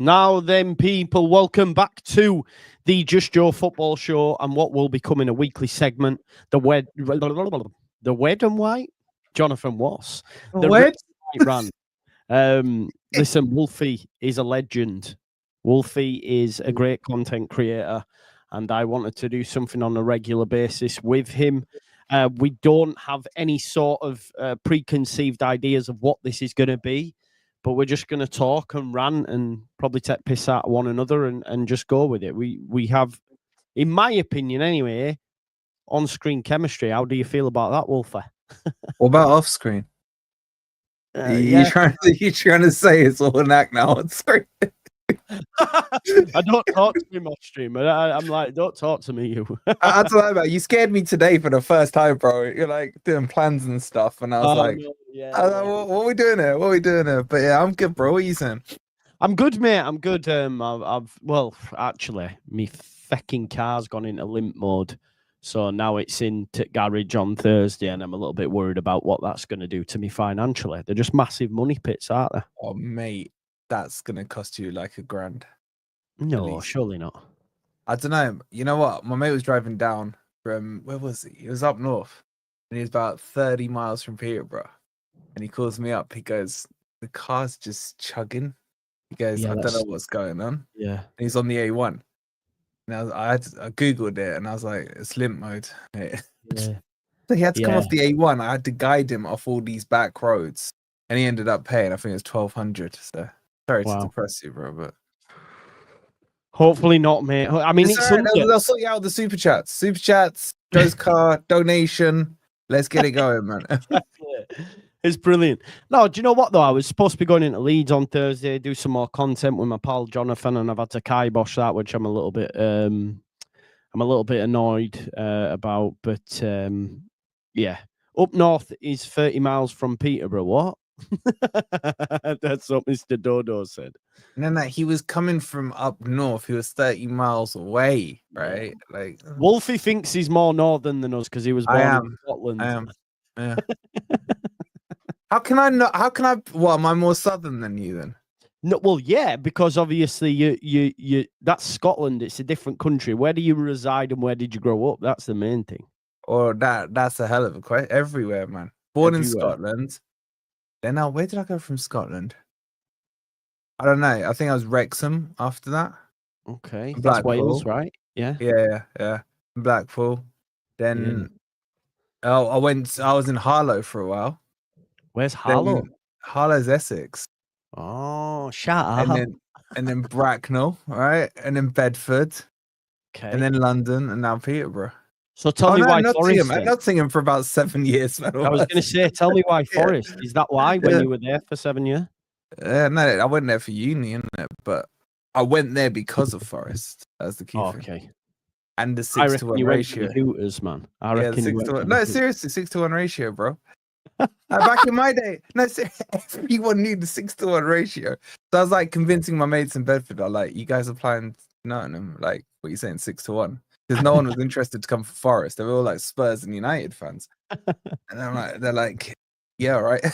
Now then, people, welcome back to the Just Joe Football Show and what will be becoming a weekly segment, the Red and White, Jonathan Wass. The Red and White Rant. Listen, Wolfie is a legend. Wolfie is a great content creator, and I wanted to do something on a regular basis with him. We don't have any sort of preconceived ideas of what this is going to be, but we're just going to talk and rant and probably take piss out of one another and just go with it. We have, in my opinion anyway, on-screen chemistry. How do you feel about that, Wolfie? What about off-screen? You're trying to say it's all an act now on screen. I don't talk to him off stream. I'm like, don't talk to me, you. I don't know about you. Scared me today for the first time, bro. You're like doing plans and stuff, and I was like, no, what are we doing here? What are we doing here? But yeah, I'm good, bro. What are you saying? I'm good, mate. I'm good. Actually, me fucking car's gone into limp mode, so now it's in garage on Thursday, and I'm a little bit worried about what that's going to do to me financially. They're just massive money pits, aren't they? Oh, mate. That's going to cost you like $1,000. No, surely not. I don't know. You know what? My mate was driving down from, where was he? He was up north, and he was about 30 miles from Peterborough. And he calls me up. He goes, the car's just chugging. He goes, I don't know what's going on. Yeah. And he's on the A1. And I Googled it, and I was like, it's limp mode. Yeah. So he had to come off the A1. I had to guide him off all these back roads. And he ended up paying, I think it was $1,200. So. Sorry to depress you, bro, but hopefully not, mate. I mean, it's they'll sort you out with the super chats. Super chats, Joe's car, donation. Let's get it going, man. It's brilliant. No, do you know what though? I was supposed to be going into Leeds on Thursday, do some more content with my pal Jonathan, and I've had to kibosh that, which I'm a little bit annoyed about. But yeah, up north is 30 miles from Peterborough. What? That's what Mr. Dodo said. No, he was coming from up north. He was 30 miles away, right? Like Wolfie thinks he's more northern than us because he was born in Scotland. I am. Yeah. How can I not? How can I? What, am I more southern than you then? No, well, yeah, because obviously you that's Scotland. It's a different country. Where do you reside and where did you grow up? That's the main thing. Or that's a hell of a question. Everywhere, man. Born in Scotland. Then now, where did I go from Scotland? I don't know. I think I was Wrexham after that. Okay, that's Wales, right? Yeah. Blackpool. Then, I was in Harlow for a while. Where's Harlow? Harlow's Essex. Oh, shut up. And then Bracknell, right? And then Bedford. Okay. And then London, and now Peterborough. So tell me why Forest. I'm not singing for about 7 years. Man. I was going to say, tell me why Forest. Is that why when you were there for 7 years? No, I went there for uni, but I went there because of Forest. That's the key thing. Okay. And the 6-to-1 ratio. Hooters, man. I reckon. No, seriously, 6-to-1 ratio, bro. Back in my day, everyone knew the 6-to-1 ratio. So I was like convincing my mates in Bedford, like, you guys are playing Nottingham, like, what are you saying, 6-to-1? Because no one was interested to come for Forest. They were all like Spurs and United fans. And they're like, yeah, right.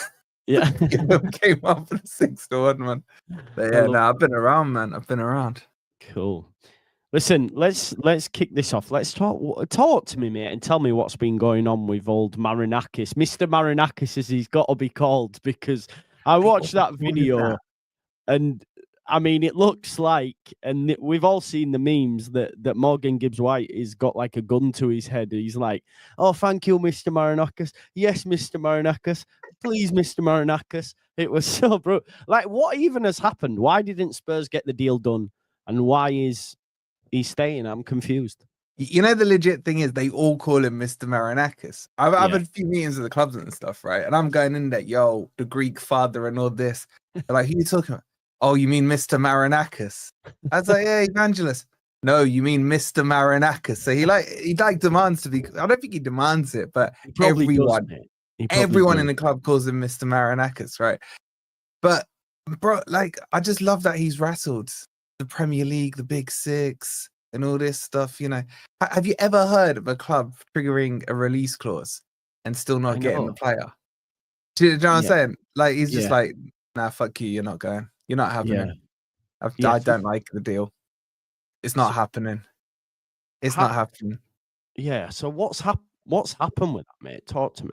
Yeah. Came up with 6-to-1, man. But yeah, I've been around, man. I've been around. Cool. Listen, let's kick this off. Let's talk to me, mate, and tell me what's been going on with old Marinakis. Mr. Marinakis, as he's got to be called, because I watched that video and I mean, it looks like, and we've all seen the memes that Morgan Gibbs-White has got like a gun to his head. He's like, oh, thank you, Mr. Marinakis. Yes, Mr. Marinakis. Please, Mr. Marinakis. It was so bro. Like, what even has happened? Why didn't Spurs get the deal done? And why is he staying? I'm confused. You know, the legit thing is they all call him Mr. Marinakis. I've had a few meetings with the clubs and stuff, right? And I'm going in there, yo, the Greek father and all this. They're like, who are you talking about? Oh, you mean Mr. Marinakis? I was like, yeah, Evangelist. No, you mean Mr. Marinakis. So he demands to be. I don't think he demands it, but everyone in the club calls him Mr. Marinakis, right? But bro, like, I just love that he's rattled the Premier League, the Big Six, and all this stuff. You know, have you ever heard of a club triggering a release clause and still not getting the player? Do you know what I'm saying? Like, he's just like, nah, fuck you. You're not going. You're not having it. I don't like the deal. It's not happening. It's not happening. Yeah. So what's happened with that, mate? Talk to me.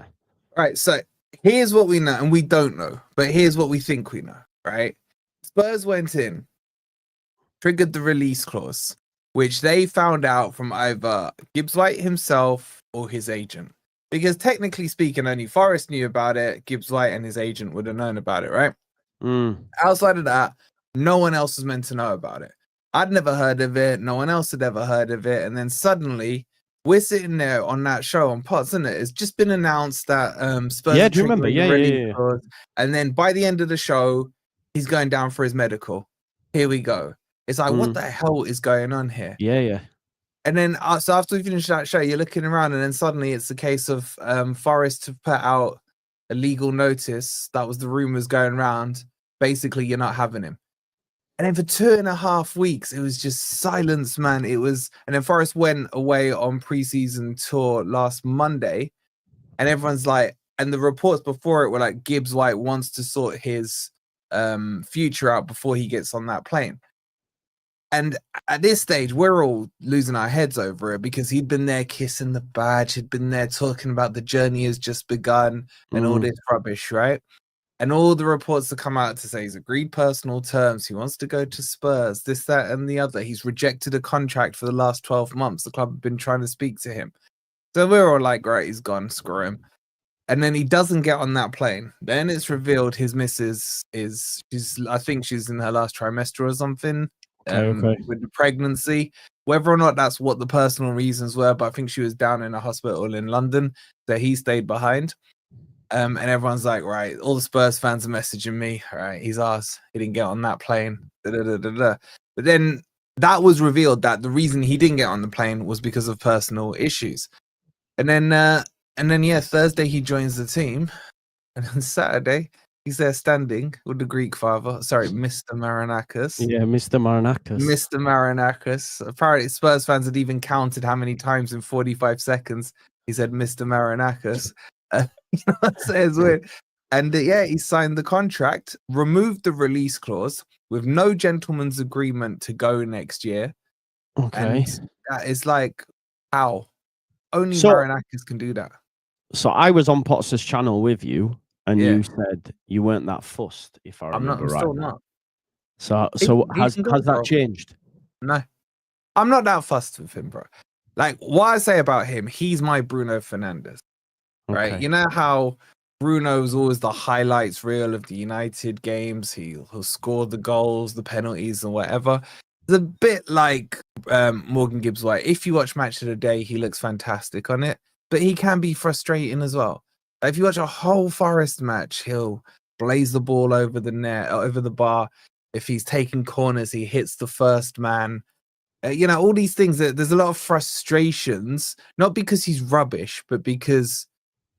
Right. So here's what we know, and we don't know, but here's what we think we know. Right. Spurs went in, triggered the release clause, which they found out from either Gibbs-White himself or his agent. Because technically speaking, only Forest knew about it. Gibbs-White and his agent would have known about it, right? Outside of that, no one else was meant to know about it. I'd never heard of it. No one else had ever heard of it. And then suddenly, we're sitting there on that show on Pots, isn't it? It's just been announced that Spurs. Yeah, do you remember? Yeah. And then by the end of the show, he's going down for his medical. Here we go. It's like, what the hell is going on here? Yeah. And then, so after we finish that show, you're looking around, and then suddenly it's the case of Forest to put out a legal notice. That was the rumors going around. Basically, you're not having him. And then for 2.5 weeks, it was just silence, man. It was, and then Forest went away on preseason tour last Monday, and everyone's like, and the reports before it were like Gibbs-White wants to sort his future out before he gets on that plane. And at this stage, we're all losing our heads over it because he'd been there kissing the badge, he'd been there talking about the journey has just begun and all this rubbish, right? And all the reports that come out to say he's agreed personal terms, he wants to go to Spurs, this, that, and the other. He's rejected a contract for the last 12 months. The club have been trying to speak to him. So we're all like, right, he's gone, screw him. And then he doesn't get on that plane. Then it's revealed his missus I think she's in her last trimester or something. Okay. With the pregnancy, whether or not that's what the personal reasons were, but I think she was down in a hospital in London, so he stayed behind. And everyone's like, right, all the Spurs fans are messaging me, all right, he's ours, he didn't get on that plane. But then that was revealed that the reason he didn't get on the plane was because of personal issues. And then yeah, Thursday he joins the team, and then Saturday he's there standing with the Greek father. Sorry, Mr. Marinakis. Yeah, Mr. Marinakis. Mr. Marinakis. Apparently, Spurs fans had even counted how many times in 45 seconds he said Mr. Marinakis. You know what I'm saying? It's weird. And yeah, he signed the contract, removed the release clause with no gentleman's agreement to go next year. Okay. And that is like, how? Only Marinakis can do that. So I was on Potts' channel with you, and you said you weren't that fussed, if I remember right. I'm still not. So has that changed? No. I'm not that fussed with him, bro. Like, what I say about him, he's my Bruno Fernandes. Right? You know how Bruno's always the highlights reel of the United games. He'll score the goals, the penalties, and whatever. It's a bit like Morgan Gibbs-White. If you watch Match of the Day, he looks fantastic on it, but he can be frustrating as well. If you watch a whole Forest match, he'll blaze the ball over the net, over the bar. If he's taking corners, he hits the first man. You know, all these things. There's a lot of frustrations, not because he's rubbish, but because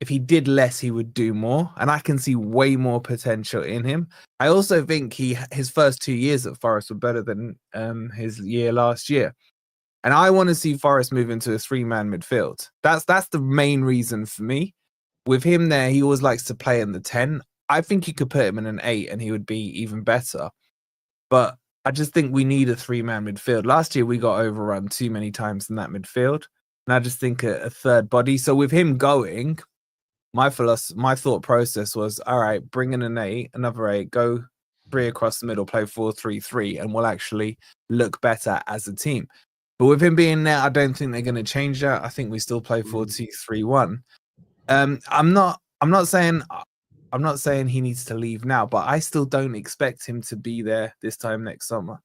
if he did less, he would do more. And I can see way more potential in him. I also think his first 2 years at Forest were better than his year last year. And I want to see Forest move into a 3-man midfield. That's the main reason for me. With him there, he always likes to play in the 10. I think you could put him in an 8 and he would be even better. But I just think we need a 3-man midfield. Last year, we got overrun too many times in that midfield. And I just think a third body. So with him going, my thought process was, all right, bring in an 8, another 8, go 3 across the middle, play 4-3-3, and we'll actually look better as a team. But with him being there, I don't think they're going to change that. I think we still play 4-2-3-1. I'm not saying he needs to leave now, but I still don't expect him to be there this time next summer.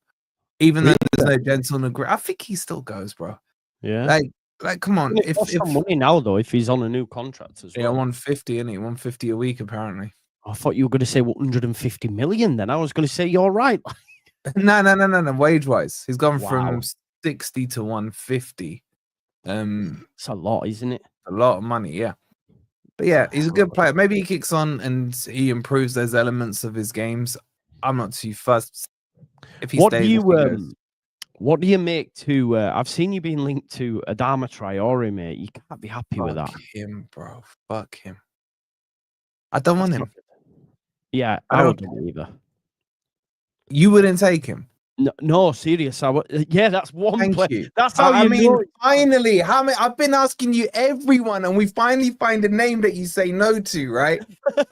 Even though there's no gentleman agreement, I think he still goes, bro. Yeah. Like, come on. If some money now though, if he's on a new contract as well. Yeah, 150, isn't he? 150 a week apparently. I thought you were going to say 150 million. Then I was going to say you're right. No. Wage wise, he's gone from 60 to 150. It's a lot, isn't it? A lot of money, yeah. But yeah, he's a good player. Maybe he kicks on and he improves those elements of his games. I'm not too fussed. If he stays, what do you make to? I've seen you being linked to Adama Traore, mate. You can't be happy with that. Fuck him, bro. Fuck him. I don't want him. Yeah, I don't either. You wouldn't take him. No, serious. Yeah, that's one Thank player. you. That's how you know. Finally, how many? I've been asking you everyone, and we finally find a name that you say no to, right?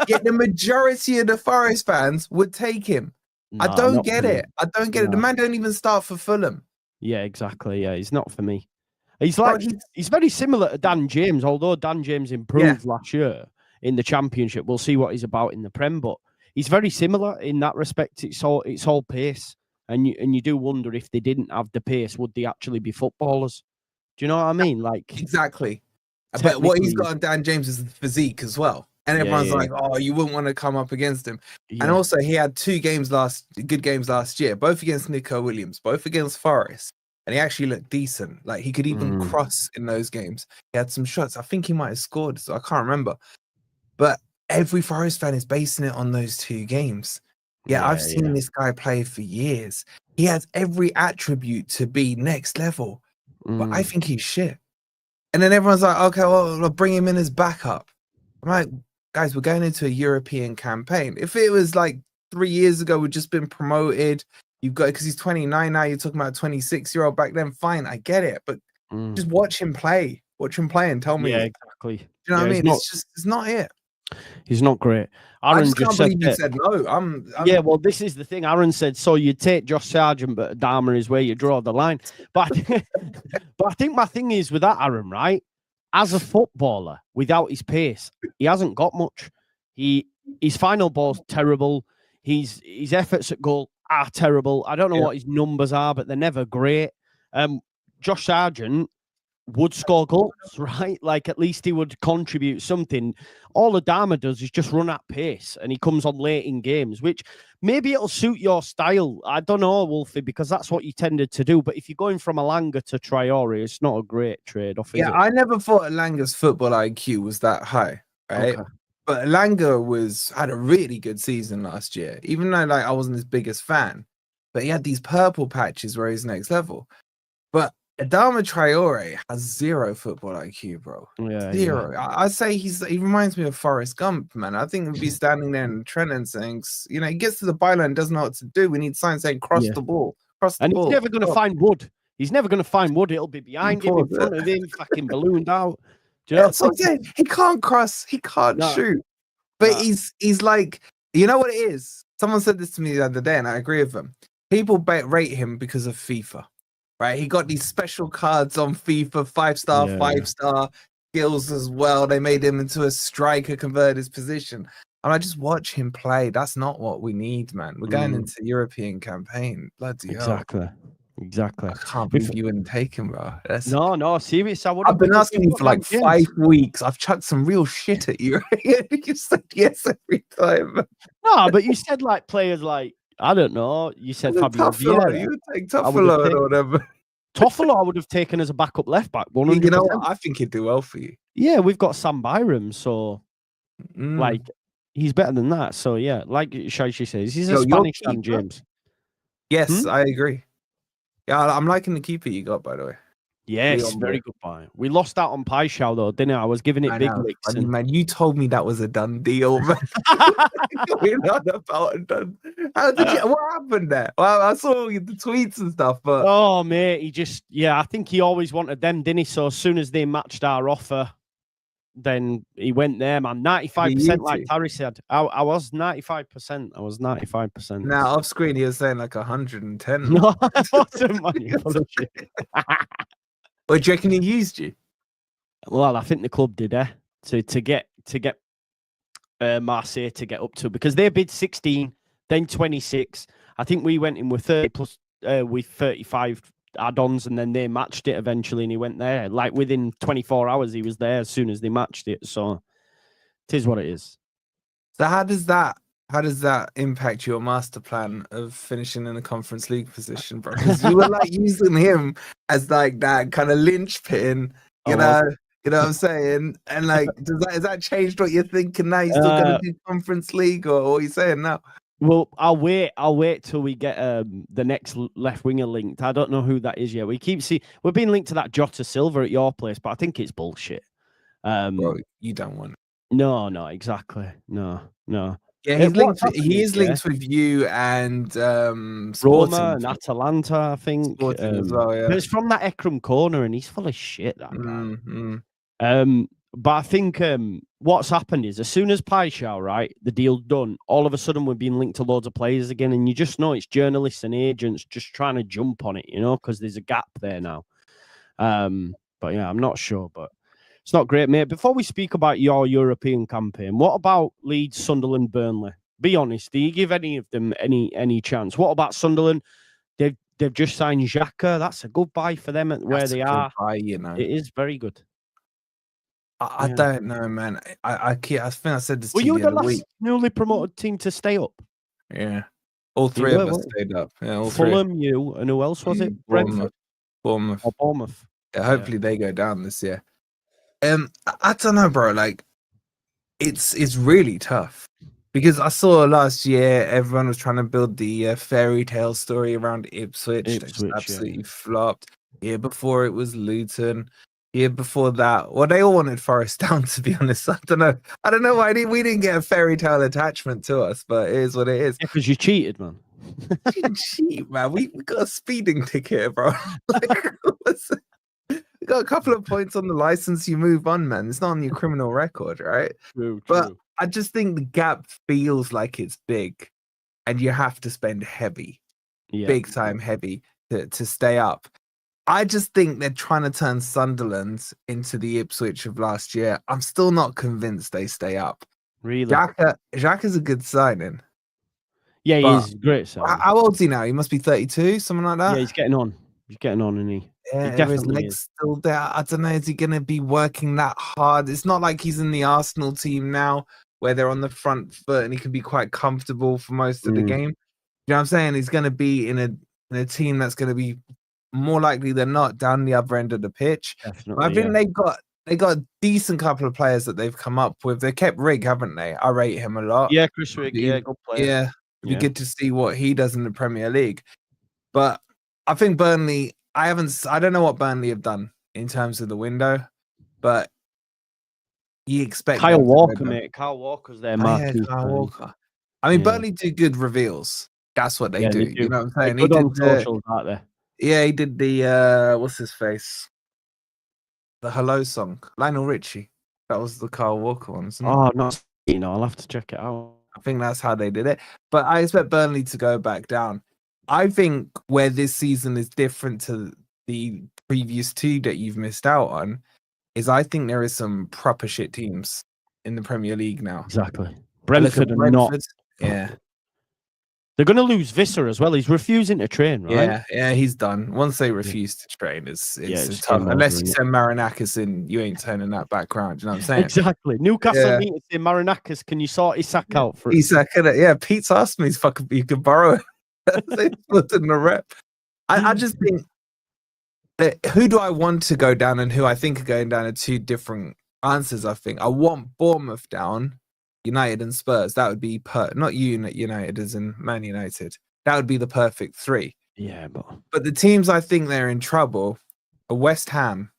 Yet the majority of the Forest fans would take him. I don't get it. I don't get it. The man don't even start for Fulham. Yeah, exactly. Yeah, he's not for me. He's like he's very similar to Dan James, although Dan James improved last year in the Championship. We'll see what he's about in the Prem, but he's very similar in that respect. It's all pace, and you do wonder if they didn't have the pace, would they actually be footballers? Do you know what I mean? Like exactly. But what he's got on Dan James is the physique as well. And everyone's like, oh, you wouldn't want to come up against him. Yeah. And also, he had good games last year, both against Nico Williams, both against Forest. And he actually looked decent. Like, he could even cross in those games. He had some shots. I think he might have scored, so I can't remember. But every Forest fan is basing it on those 2 games. Yeah, I've seen this guy play for years. He has every attribute to be next level. But I think he's shit. And then everyone's like, okay, well, I'll bring him in as backup. I'm like, guys, we're going into a European campaign. If it was like 3 years ago, we'd just been promoted. You've got, because he's 29 now, you're talking about a 26-year-old back then. Fine, I get it. But just watch him play. Watch him play and tell me. Yeah, exactly. Do you know what I mean? It's not it. He's not great. Aaron I just can't believe you said no. Yeah, well, this is the thing. Aaron said, so you take Josh Sargent, but Adama is where you draw the line. But I think my thing is with that, Aaron, right? As a footballer, without his pace, he hasn't got much. His final ball's terrible. His efforts at goal are terrible. I don't know what his numbers are, but they're never great. Josh Sargent would score goals, right? Like, at least he would contribute something. All Adama does is just run at pace, and he comes on late in games, which maybe it'll suit your style. I don't know, Wolfie, because that's what you tended to do. But if you're going from Elanga to Traore, it's not a great trade-off, is it? I never thought Elanga's football IQ was that high, right? Okay. But Elanga had a really good season last year, even though I wasn't his biggest fan. But he had these purple patches where he's next level. But Adama Traore has 0 football IQ, bro. Yeah, 0. Yeah. I say he reminds me of Forrest Gump, man. I think he'd be standing there in Trent and saying, he gets to the byline, doesn't know what to do. We need signs saying cross the ball. And he's never going to find Wood. He's never going to find Wood. It'll be behind him, in front of him, fucking ballooned out. Do you know what I'm saying? He can't cross. He can't shoot. But he's like, you know what it is? Someone said this to me the other day, and I agree with them. People rate him because of FIFA. Right, he got these special cards on FIFA, 5-star, 5-star skills as well. They made him into a striker, converted his position. And I just watch him play. That's not what we need, man. We're going into European campaign. Bloody hell. Exactly. I can't believe you wouldn't take him, bro. No, serious. I've been asking you for like 5 weeks. I've chucked some real shit at you. You said yes every time. No, but you said like players like, I don't know. You said Fabio Vieira. You would take Toffolo or whatever. Toffolo I would have taken as a backup left back. 100%. You know what? I think he'd do well for you. Yeah, we've got Sam Byram, so like he's better than that. So yeah, like Shaishi says, he's a Spanish Dan James. Yes, I agree. Yeah, I'm liking the keeper you got, by the way. Yes, very good buy. We lost out on Paixão though, didn't I? I was giving it big licks. Man, you told me that was a done deal, man. We're not about it done. What happened there? Well, I saw the tweets and stuff, but oh mate, I think he always wanted them, didn't he? So as soon as they matched our offer, then he went there, man. 95%, like Harry said. I was 95%. I was 95%. Now off screen, he was saying like 110. No, I wasn't, man. Or do you reckon he used you? Well, I think the club did, to get Marseille to get up to, because they bid 16, then 26. I think we went in with 30 plus with 35 add-ons, and then they matched it eventually, and he went there. Like within 24 hours, he was there as soon as they matched it. So it is what it is. So how does that impact your master plan of finishing in a Conference League position, bro? Because you were like using him as like that kind of linchpin, you know what I'm saying? And like, has that changed what you're thinking now? You still going to do Conference League, or what are you saying now? Well, I'll wait till we get the next left winger linked. I don't know who that is yet. We're being linked to that Jota Silva at your place, but I think it's bullshit. Bro, you don't want it. No, exactly. No. Yeah, he's linked. What's He is happening, linked with you and Roma Sporting. and Atalanta, I think. Sporting as well, yeah. But it's from that Ekram corner, and he's full of shit, that guy. But I think what's happened is, as soon as Paixão, right, the deal's done, all of a sudden we're being linked to loads of players again, and you just know it's journalists and agents just trying to jump on it, you know, because there's a gap there now. But yeah, I'm not sure, but it's not great, mate. Before we speak about your European campaign, what about Leeds, Sunderland, Burnley? Be honest, do you give any of them any chance? What about Sunderland? They've just signed Xhaka. That's a good buy for them at where they are. Buy, you know, it is very good. I don't know, man. I think I said this Were to you you the the other last week. newly promoted team to stay up? Yeah, all three of us stayed up. Yeah, all Fulham, three. you, and who else was it? Bournemouth. Or Bournemouth. Yeah, hopefully they go down this year. I don't know, bro. Like, it's really tough because I saw last year everyone was trying to build the fairy tale story around Ipswich. They just absolutely flopped. Year before it was Luton. Year before that, well, they all wanted Forest down. To be honest, I don't know why we didn't get a fairy tale attachment to us, but it is what it is. Yeah, because you cheated, man. You didn't cheat, man. We got a speeding ticket, bro. Like, we got a couple of points on the license. You move on, man. It's not on your criminal record, right? True. But I just think the gap feels like it's big, and you have to spend heavy, big time heavy to stay up. I just think they're trying to turn Sunderland into the Ipswich of last year. I'm still not convinced they stay up. Really? Xhaka's a good signing. Yeah, he is great signing. How old is he now? He must be 32, something like that. Yeah, he's getting on. Isn't he? Yeah, he definitely his legs still there. I don't know. Is he going to be working that hard? It's not like he's in the Arsenal team now where they're on the front foot and he can be quite comfortable for most of the game. You know what I'm saying? He's going to be in a team that's going to be more likely than not down the other end of the pitch. Definitely, I think they got a decent couple of players that they've come up with. They kept Rigg, haven't they? I rate him a lot. Yeah, Chris Rigg, good player. Yeah, it'd be good to see what he does in the Premier League. But I think Burnley, I don't know what Burnley have done in terms of the window, but you expect Kyle Walker, mate. Kyle Walker's their marquee. Kyle Walker. I mean, Burnley do good reveals. That's what they do. You know what I'm saying? They're good on socials, aren't they? Yeah, he did the what's his face? The Hello song. Lionel Richie. That was the Kyle Walker one, isn't it? Oh, not I'll have to check it out. I think that's how they did it. But I expect Burnley to go back down. I think where this season is different to the previous two that you've missed out on is I think there is some proper shit teams in the Premier League now. Exactly. Brentford are not. Yeah. They're going to lose Visser as well. He's refusing to train, right? Yeah, he's done. Once they refuse to train, it's tough. Unless you send Marinakis in, you ain't turning that back round. You know what I'm saying? Exactly. Newcastle need to say, Marinakis, can you sort Isak out for us? Isak, yeah, Pete's asked me if you could borrow it. They put in the rep. I just think who do I want to go down and who I think are going down are two different answers. I think I want Bournemouth down, United and Spurs. That would be not United as in Man United. That would be the perfect three. Yeah, but the teams I think they're in trouble are West Ham.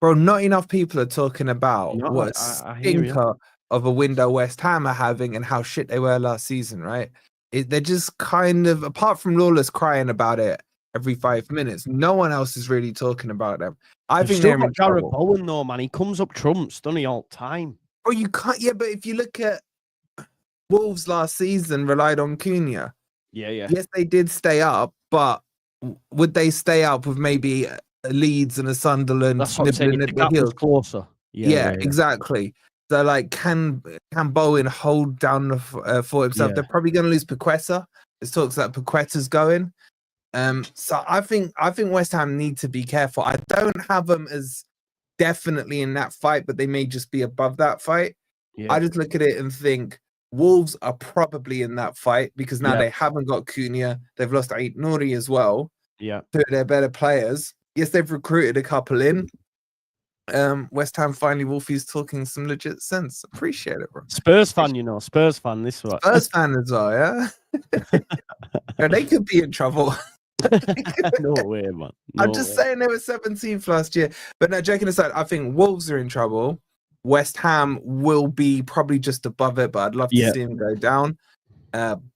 Bro, not enough people are talking about what stinker of a window West Ham are having and how shit they were last season, right? They're just kind of, apart from Lawless crying about it every 5 minutes, no one else is really talking about them. I think they're in trouble. Gareth Bowen, though, man, he comes up trumps, doesn't he, all the time? Bro, you can't. Yeah, but if you look at Wolves last season, relied on Cunha. Yeah. Yes, they did stay up, but would they stay up with maybe a Leeds and a Sunderland? That's what I'm saying. The gap was closer. Yeah, exactly. So, like, can Bowen hold down for himself? Yeah. They're probably going to lose Paqueta. There's talks that Paqueta's going. So I think West Ham need to be careful. I don't have them as definitely in that fight, but they may just be above that fight. Yeah. I just look at it and think Wolves are probably in that fight because now they haven't got Cunha. They've lost Ait Nouri as well. Yeah. Two of their better players. Yes, they've recruited a couple in. West Ham finally, Wolfie's talking some legit sense. Appreciate it, bro. Spurs fan, this one. Spurs fan as well, yeah. They could be in trouble. No way, man. I'm just saying they were 17th last year. But no, joking aside, I think Wolves are in trouble. West Ham will be probably just above it, but I'd love to see him go down. Brentford.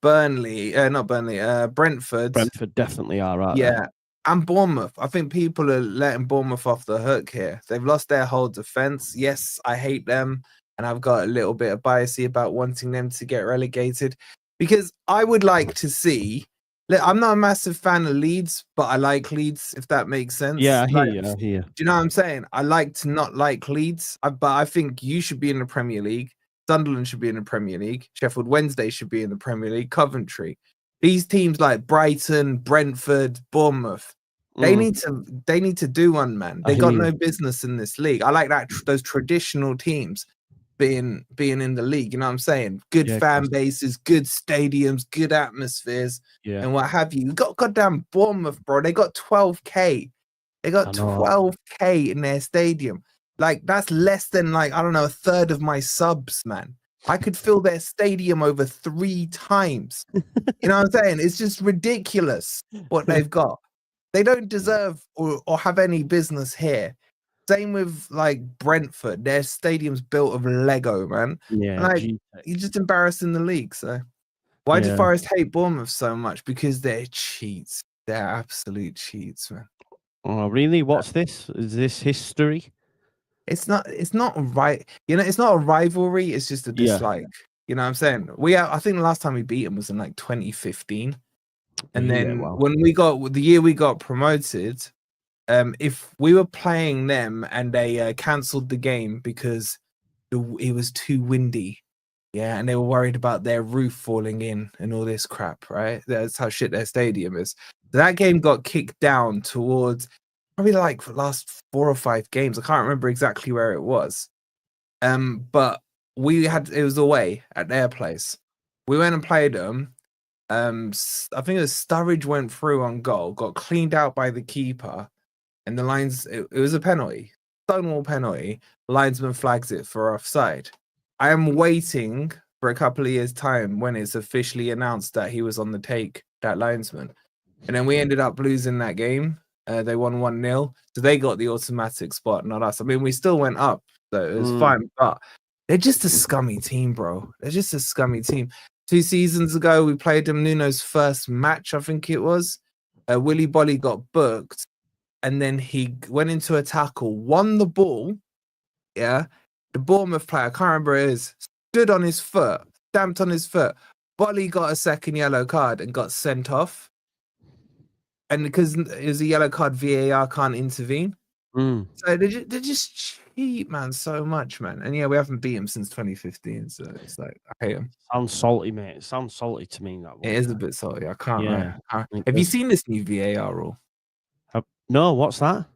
Brentford definitely are, right? Yeah. And Bournemouth. I think people are letting Bournemouth off the hook here. They've lost their whole defense. Yes, I hate them. And I've got a little bit of bias about wanting them to get relegated because I would like to see. I'm not a massive fan of Leeds, but I like Leeds, if that makes sense. Yeah, I hear like, you. I hear you. Do you know what I'm saying? I like to not like Leeds, but I think you should be in the Premier League. Sunderland should be in the Premier League. Sheffield Wednesday should be in the Premier League. Coventry. These teams like Brighton, Brentford, Bournemouth, they need to do one, man. They got no business in this league. I like that those traditional teams being in the league. You know what I'm saying? Good fan bases, good stadiums, good atmospheres, and what have you. You got goddamn Bournemouth, bro. They got 12K. They got 12K in their stadium. Like that's less than like I don't know a third of my subs, man. I could fill their stadium over 3 times. You know what I'm saying? It's just ridiculous what they've got. They don't deserve or have any business here. Same with like Brentford. Their stadium's built of Lego, man. Yeah, like you're just embarrassing the league. So why do Forest hate Bournemouth so much? Because they're cheats. They're absolute cheats, man. Oh, really? What's this? Is this history? It's not right. You know, it's not a rivalry. It's just a dislike. You know what I'm saying? I think the last time we beat them was in like 2015. And then when the year we got promoted, if we were playing them and they cancelled the game because it was too windy, and they were worried about their roof falling in and all this crap, right? That's how shit their stadium is. That game got kicked down towards probably like the last 4 or 5 games. I can't remember exactly where it was. But it was away at their place. We went and played them. I think it was Sturridge went through on goal, got cleaned out by the keeper, and the lines. It was a penalty, Stonewall penalty. The linesman flags it for offside. I am waiting for a couple of years' time when it's officially announced that he was on the take, that linesman, and then we ended up losing that game. They won 1-0, so they got the automatic spot, not us. I mean, we still went up, so it was fine, but they're just a scummy team, bro. They're just a scummy team. 2 seasons ago, we played them Nuno's first match, I think it was. Willy Bolly got booked, and then he went into a tackle, won the ball. Yeah, the Bournemouth player, I can't remember who it is, stood on his foot, stamped on his foot. Bolly got a second yellow card and got sent off. And because it was a yellow card, VAR can't intervene. So they're just cheap, man, so much, man. And we haven't beat him since 2015, so it's like I hate him. Sounds salty, mate. It sounds salty to me. That one. It is a bit salty. I can't. Have you seen this new VAR rule? No, what's that?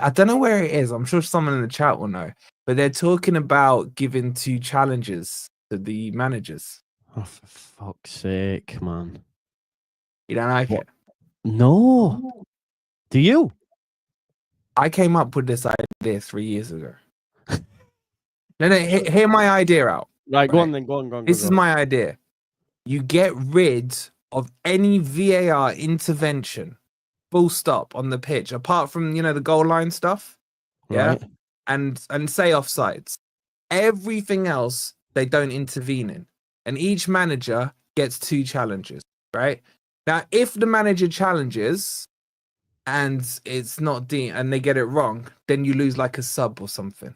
I don't know where it is. I'm sure someone in the chat will know. But they're talking about giving 2 challenges to the managers. Oh, for fuck's sake, man! You don't like it? No. Do you? I came up with this idea 3 years ago. No, hear my idea out. Right, go on then. Go on. This is my idea. You get rid of any VAR intervention, full stop, on the pitch, apart from the goal line stuff. Right. And say offsides. Everything else they don't intervene in. And each manager gets 2 challenges, right? Now, if the manager challenges and it's not and they get it wrong, then you lose like a sub or something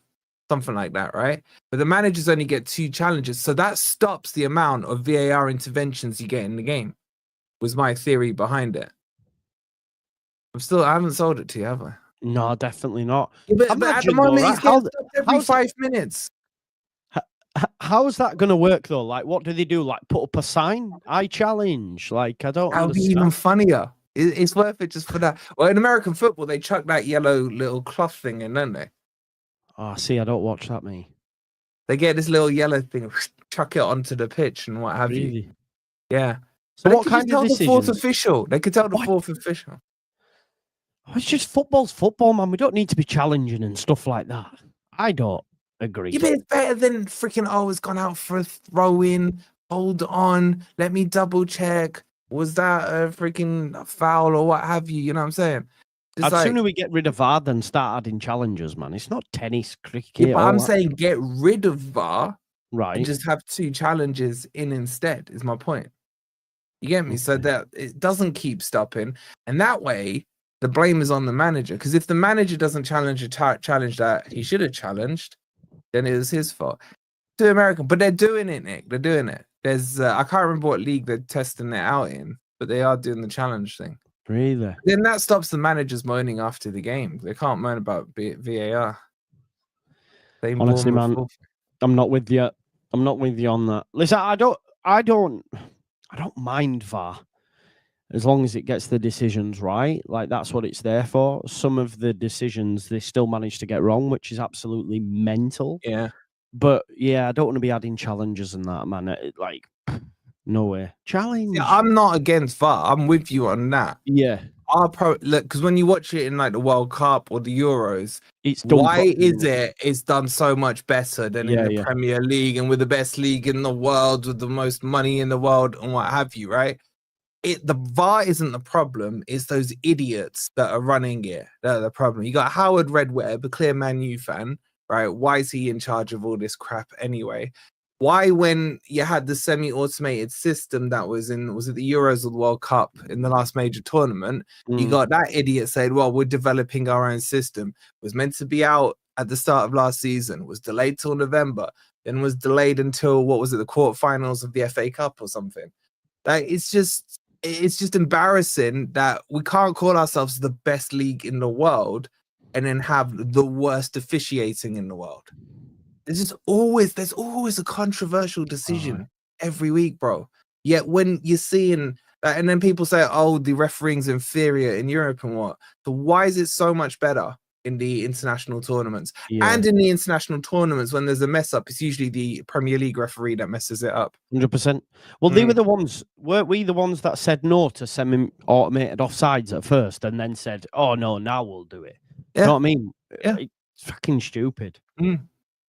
like that, right? But the managers only get 2 challenges, so that stops the amount of VAR interventions you get in the game. Was my theory behind it. I haven't sold it to you, have I? No, definitely not. But at the moment, he's getting stopped every 5 minutes. How's that going to work, though? Like, what do they do? Like, put up a sign? I challenge. Like, I don't understand. That would be even funnier. It's worth it just for that. Well, in American football, they chuck that yellow little cloth thing in, don't they? Oh, see, I don't watch that, me. They get this little yellow thing, chuck it onto the pitch and what have you. Yeah. So what kind of decisions? The 4th official. They could tell the 4th official. Oh, it's just football's football, man. We don't need to be challenging and stuff like that. I don't agree. Yeah, but it's better than freaking, it's gone out for a throw-in. Hold on. Let me double check. Was that a freaking foul or what have you? You know what I'm saying? Just I'd sooner we get rid of VAR than start adding challenges, man. It's not tennis, cricket. Yeah, but I'm saying get rid of VAR, right? And just have 2 challenges in instead. Is my point. You get me? So that it doesn't keep stopping, and that way the blame is on the manager. Because if the manager doesn't challenge a challenge that he should have challenged, then it was his fault. To American, but they're doing it, Nick. They're doing it. There's I can't remember what league they're testing it out in, but they are doing the challenge thing. Really? Then that stops the managers moaning after the game. They can't moan about VAR. Honestly, man, I'm not with you. I'm not with you on that. Listen, I don't mind VAR as long as it gets the decisions right. Like, that's what it's there for. Some of the decisions they still manage to get wrong, which is absolutely mental. Yeah. But yeah, I don't want to be adding challenges and that, man. Like, no way. Challenge. Yeah, I'm not against VAR. I'm with you on that. Yeah. Look, because when you watch it in like the World Cup or the Euros, it's done it's done so much better than in the Premier League and with the best league in the world, with the most money in the world and what have you, right? The VAR isn't the problem, it's those idiots that are running it that are the problem. You got Howard Redweb, a clear Man U fan, right? Why is he in charge of all this crap anyway? Why, when you had the semi-automated system that was it the Euros or the World Cup in the last major tournament, you got that idiot saying, well, we're developing our own system. It was meant to be out at the start of last season, was delayed till November, then was delayed until, the quarterfinals of the FA Cup or something. Like, it's just embarrassing that we can't call ourselves the best league in the world and then have the worst officiating in the world. There's always a controversial decision every week, bro. Yet when you're seeing that, and then people say, oh, the refereeing's inferior in Europe and what. So why is it so much better in the international tournaments? And in the international tournaments, when there's a mess up, it's usually the Premier League referee that messes it up. 100%. Well, they were the ones, weren't we the ones that said no to semi-automated offsides at first and then said, oh, no, now we'll do it. You know what I mean? Yeah. It's fucking stupid.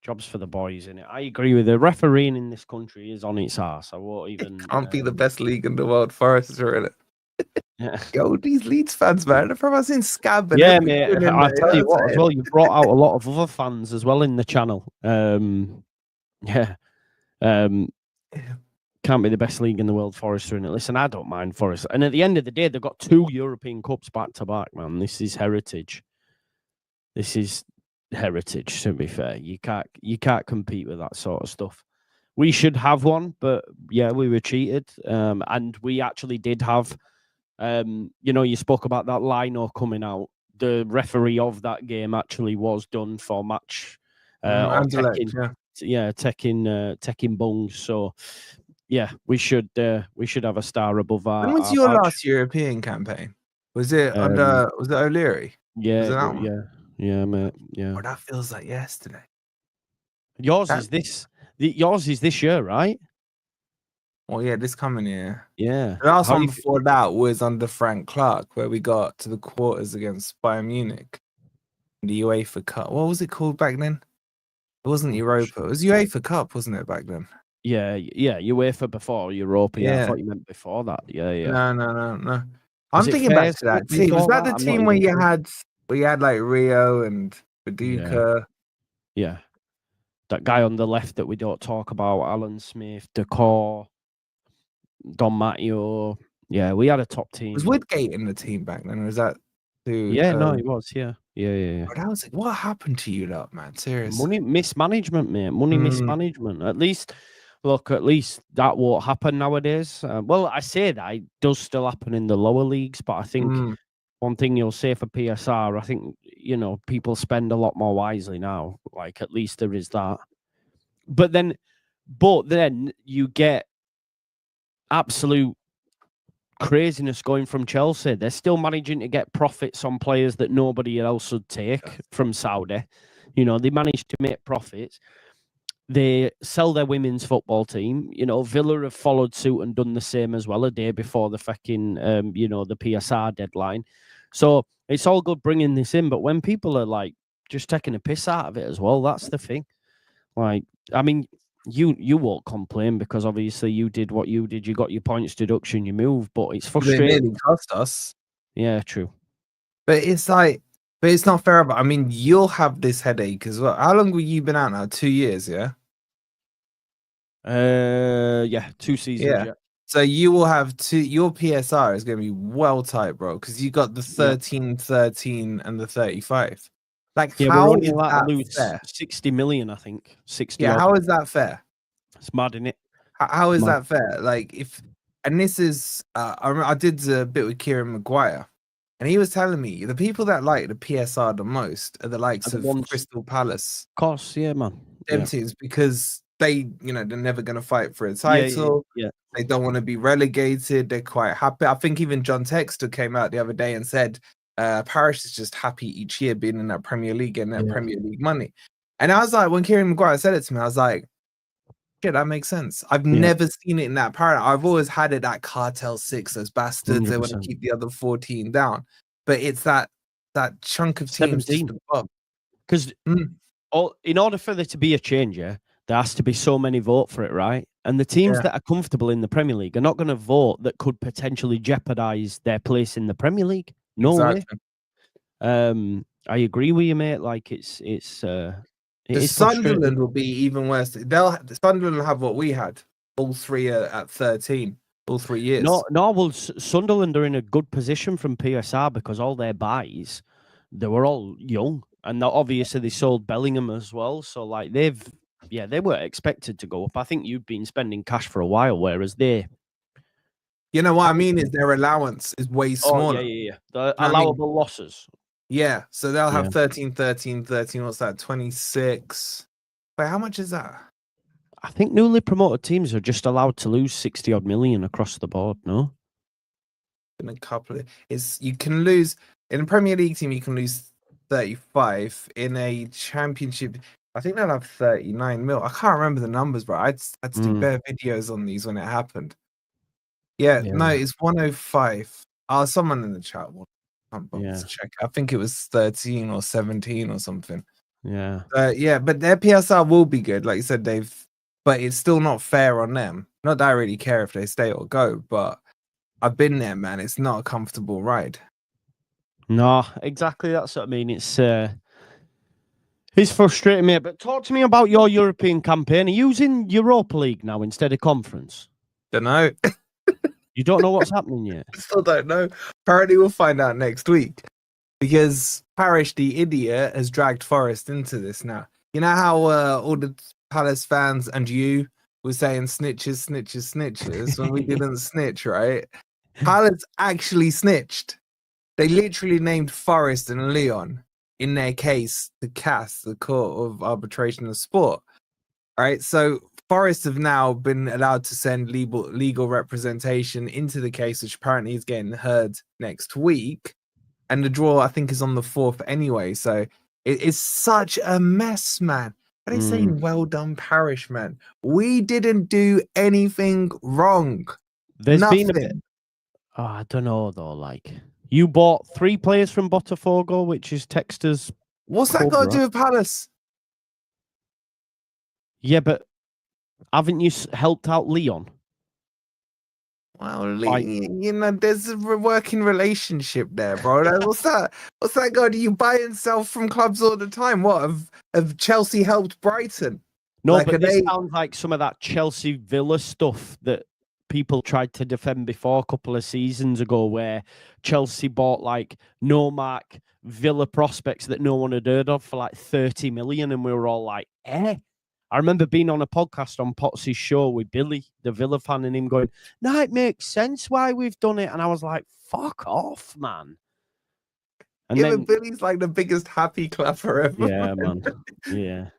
Jobs for the boys, innit? I agree with the refereeing in this country is on its arse. I won't even. It can't be the best league in the world. Forest are in it. Yeah. Yo, these Leeds fans, man. They're from us in Scab. Yeah, mate. I'll tell you what, as well, you brought out a lot of other fans as well in the channel. Can't be the best league in the world, Forest are in it. Listen, I don't mind Forest. And at the end of the day, they've got 2 European Cups back to back, man. This is heritage. This is heritage, to be fair. You can't compete with that sort of stuff. We should have one, but yeah, we were cheated. And we actually did have you spoke about that lino coming out. The referee of that game actually was done for match taking bungs. So yeah, we should have a star above our. When was your last European campaign? Was it was it O'Leary? Yeah, mate. Yeah. Oh, that feels like yesterday. Yours is this year, right? Well, yeah, this coming year. Yeah. The last one before that was under Frank Clark, where we got to the quarters against Bayern Munich in the UEFA Cup. What was it called back then? It wasn't Europa. It was UEFA Cup, wasn't it, back then? Yeah, UEFA before Europa. Yeah, I thought you meant before that. Yeah. No. I'm thinking back to that team. Was that the team where you had like Rio and Paducah? Yeah. That guy on the left that we don't talk about, Alan Smith, Decor, Don Matteo. Yeah, we had a top team. Was Woodgate in the team back then, or was that no, he was. Yeah. But I was like, what happened to you, lot, man? Seriously, money mismanagement, mate. Mismanagement. At least that won't happen nowadays. Well, I say that it does still happen in the lower leagues, but I think one thing you'll say for PSR, I think people spend a lot more wisely now. Like, at least there is that. But then you get absolute craziness going from Chelsea. They're still managing to get profits on players that nobody else would take from Saudi. They manage to make profits. They sell their women's football team. Villa have followed suit and done the same as well a day before the fucking, the PSR deadline. So it's all good bringing this in, but when people are like just taking a piss out of it as well, that's the thing. Like, I mean, you won't complain because obviously you did what you did. You got your points deduction, you moved, but it's frustrating. It nearly cost us. Yeah, true. But it's like, but it's not fair. But I mean, you'll have this headache as well. How long have you been out now? 2 years, yeah? Yeah, 2 seasons, yeah. So you will have your PSR is going to be well tight, bro, because you got the 13, 13, and the 35. Like, yeah, how we're only is allowed that to lose fair? 60 million, I think. 60 Yeah, odd. how is that fair? It's mad, isn't it? How is that fair? Like, and this is, I did a bit with Kieran Maguire, and he was telling me the people that like the PSR the most are the likes of Crystal Palace. Of course, yeah, man. Them teams, because they're never going to fight for a title. Yeah. They don't want to be relegated. They're quite happy. I think even John Textor came out the other day and said Parish is just happy each year being in that Premier League and that Premier League money. And I was like, when Kieran Maguire said it to me, I was like, shit, that makes sense. I've never seen it in that paradigm. I've always had it that Cartel 6, those bastards. 100%. They want to keep the other 14 down. But it's that chunk of teams just above. Because in order for there to be a change, there has to be so many vote for it, right? And the teams that are comfortable in the Premier League are not going to vote that could potentially jeopardize their place in the Premier League. No way. I agree with you, mate. Like it's Sunderland will be even worse. Sunderland will have what we had. All three are at 13. All 3 years. No. Well, Sunderland are in a good position from PSR because all their buys, they were all young, and obviously they sold Bellingham as well. So like they were expected to go up. I think you've been spending cash for a while, whereas they. You know what I mean? Is their allowance is way smaller. Yeah. The allowable losses. Yeah, so they'll have 13, 13, 13. What's that? 26. Wait, how much is that? I think newly promoted teams are just allowed to lose 60 odd million across the board, no? In a couple of you can lose in a Premier League team, you can lose 35. In a championship, I think they'll have 39 mil. I can't remember the numbers, bro. I'd do bare videos on these when it happened. Yeah, no, it's 105. Someone in the chat will check. I think it was 13 or 17 or something. Yeah. But their PSR will be good, like you said, Dave. But it's still not fair on them. Not that I really care if they stay or go, but I've been there, man. It's not a comfortable ride. No, exactly. That's what I mean. It's frustrating, mate. But talk to me about your European campaign. Are you using Europa League now instead of Conference? Don't know. You don't know what's happening yet? Still don't know. Apparently, we'll find out next week. Because Parish, the idiot, has dragged Forest into this now. You know how all the Palace fans and you were saying snitches, snitches, snitches when we didn't snitch, right? Palace actually snitched. They literally named Forest and Leon in their case to CAS, the Court of Arbitration of Sport. All right, so Forest have now been allowed to send legal representation into the case, which apparently is getting heard next week. And the draw, I think, is on the 4th anyway. So it's such a mess, man. Are they saying, well done, Parish, man? We didn't do anything wrong. There's been a bit. Oh, I don't know, though. Like, you bought 3 players from Botafogo, which is Texter's. What's that got to do with Palace? Yeah, but haven't you helped out Leon? Well, there's a working relationship there, bro. What's that? What's that guy? Do you buy and sell from clubs all the time? What have Chelsea helped Brighton? No, but this sounds like some of that Chelsea Villa stuff that people tried to defend before a couple of seasons ago, where Chelsea bought like no-mark Villa prospects that no one had heard of for like 30 million, and we were all like, eh? I remember being on a podcast on Potsy's show with Billy, the Villa fan, and him going, no, it makes sense why we've done it. And I was like, fuck off, man. And then Billy's like the biggest happy clapper ever. Yeah, man.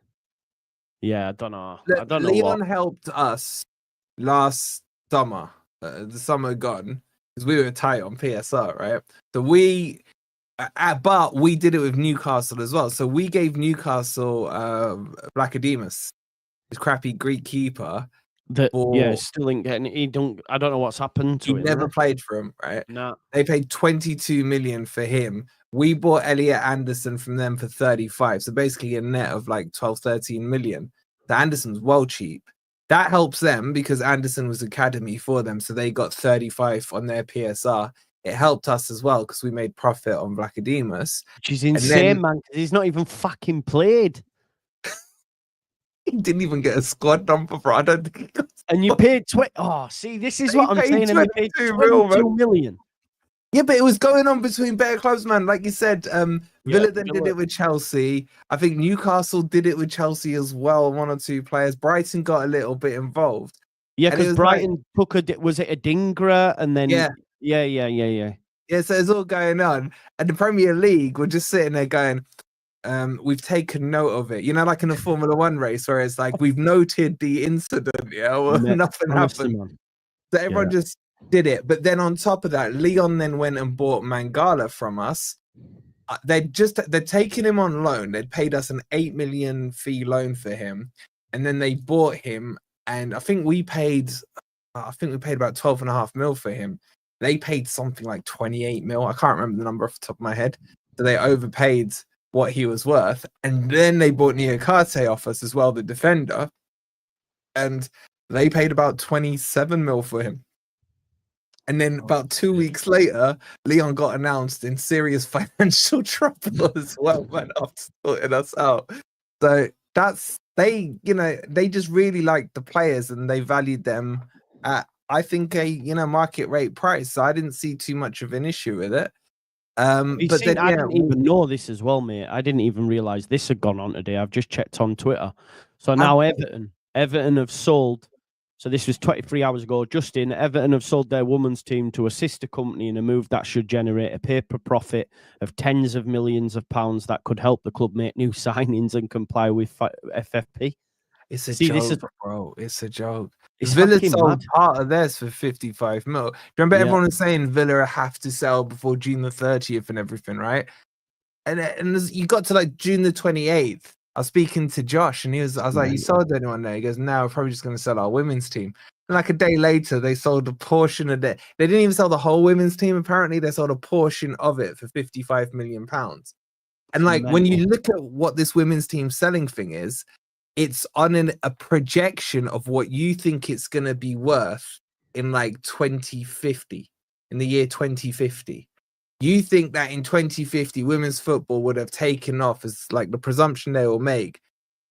Yeah, I don't know. Leon helped us last summer, the summer gone, because we were tight on PSR, right? So but we did it with Newcastle as well. So we gave Newcastle Blackademus, his crappy Greek keeper. Still ain't getting. I don't know what's happened to him. He never played for him, right? No. They paid 22 million for him. We bought Elliot Anderson from them for 35. So basically a net of like 12, 13 million. The Anderson's well cheap. That helps them because Anderson was academy for them. So they got 35 on their PSR. it helped us as well because we made profit on Vlachodimos. Which is insane, man, because he's not even fucking played. He didn't even get a squad number, bro. I don't think he got. And you paid see, this is what I'm saying. And you paid 22 million. Yeah, but it was going on between better clubs, man. Like you said, Villa then did it with Chelsea. I think Newcastle did it with Chelsea as well. 1 or 2 players. Brighton got a little bit involved. Yeah, because Brighton took was it a Dingra? And then yeah. Yeah, so it's all going on. And the Premier League were just sitting there going, we've taken note of it. You know, like in a Formula One race where it's like, we've noted the incident, well, nothing happened. Man. So everyone just did it. But then on top of that, Leon then went and bought Mangala from us. They're taking him on loan. They'd paid us an 8 million fee loan for him. And then they bought him. And I think we paid about 12.5 mil for him. They paid something like 28 mil. I can't remember the number off the top of my head. So they overpaid what he was worth. And then they bought Niakate off us as well, the defender. And they paid about 27 mil for him. And then about 2 weeks later, Leon got announced in serious financial trouble as well, man, after sorting us out. So they just really liked the players and they valued them at, I think, a market rate price. So I didn't see too much of an issue with it. But then, I didn't even know this as well, mate. I didn't even realize this had gone on today. I've just checked on Twitter. So now Everton have sold. So this was 23 hours ago. Just in, Everton have sold their women's team to a sister company in a move that should generate a paper profit of tens of millions of pounds that could help the club make new signings and comply with FFP. It's a joke, bro. It's a joke. It's Villa sold part of theirs for 55 mil. Do you remember everyone was saying Villa have to sell before June the 30th and everything, right? And you got to like June the 28th. I was speaking to Josh and I was like, you sold anyone there? He goes, no, we're probably just going to sell our women's team. And like a day later, they sold a portion of it. They didn't even sell the whole women's team, apparently. They sold a portion of it for £55 million. And like, when you look at what this women's team selling thing is, it's on a projection of what you think it's going to be worth in like 2050, in the year 2050. You think that in 2050, women's football would have taken off as like the presumption they will make.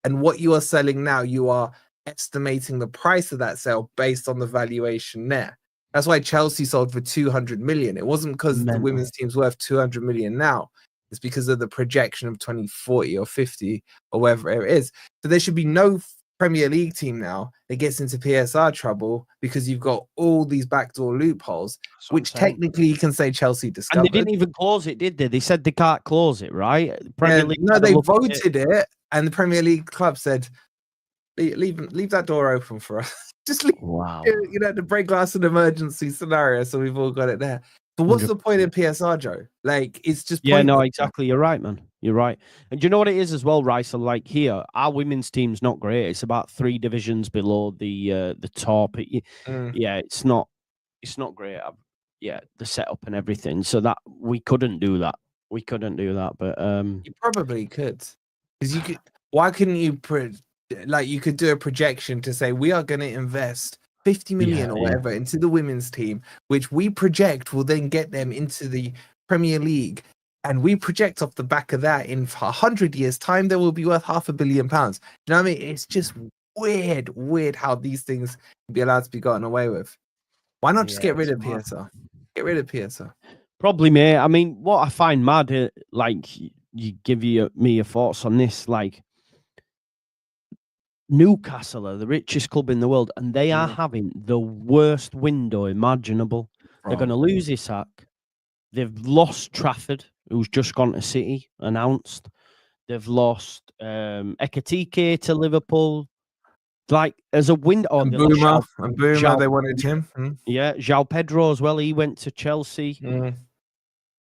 And what you are selling now, you are estimating the price of that sale based on the valuation there. That's why Chelsea sold for 200 million. It wasn't because the women's team's worth 200 million now. It's because of the projection of 2040 or 50 or whatever it is. So there should be no Premier League team now that gets into PSR trouble because you've got all these backdoor loopholes, which technically you can say Chelsea discovered. And they didn't even close it, did they? They said they can't close it, right? Premier League they voted it, and the Premier League club said, leave that door open for us. Just leave, the break glass and emergency scenario, so we've all got it there. But what's 100%. The point in PSR, Joe? Like, it's just pointless. No, exactly. You're right, man. You're right. And do you know what it is as well, Rice? So like here, our women's team's not great. It's about 3 divisions below the top. Yeah, it's not great. The setup and everything. So that we couldn't do that. But you probably could, because you could. Why couldn't you you could do a projection to say we are going to invest 50 million or whatever into the women's team, which we project will then get them into the Premier League. And we project off the back of that in 100 years' time, they will be worth £500 million. You know what I mean? It's just weird how these things can be allowed to be gotten away with. Why not just get rid of PSR? Get rid of PSR. Probably, mate. I mean, what I find mad, like, you give me your thoughts on this, like, Newcastle are the richest club in the world, and they are having the worst window imaginable. They're going to lose Isak. They've lost Trafford, who's just gone to City, announced. They've lost Ekatike to Liverpool. Like, as a window... And Boomer, they wanted him. Yeah, João Pedro as well. He went to Chelsea.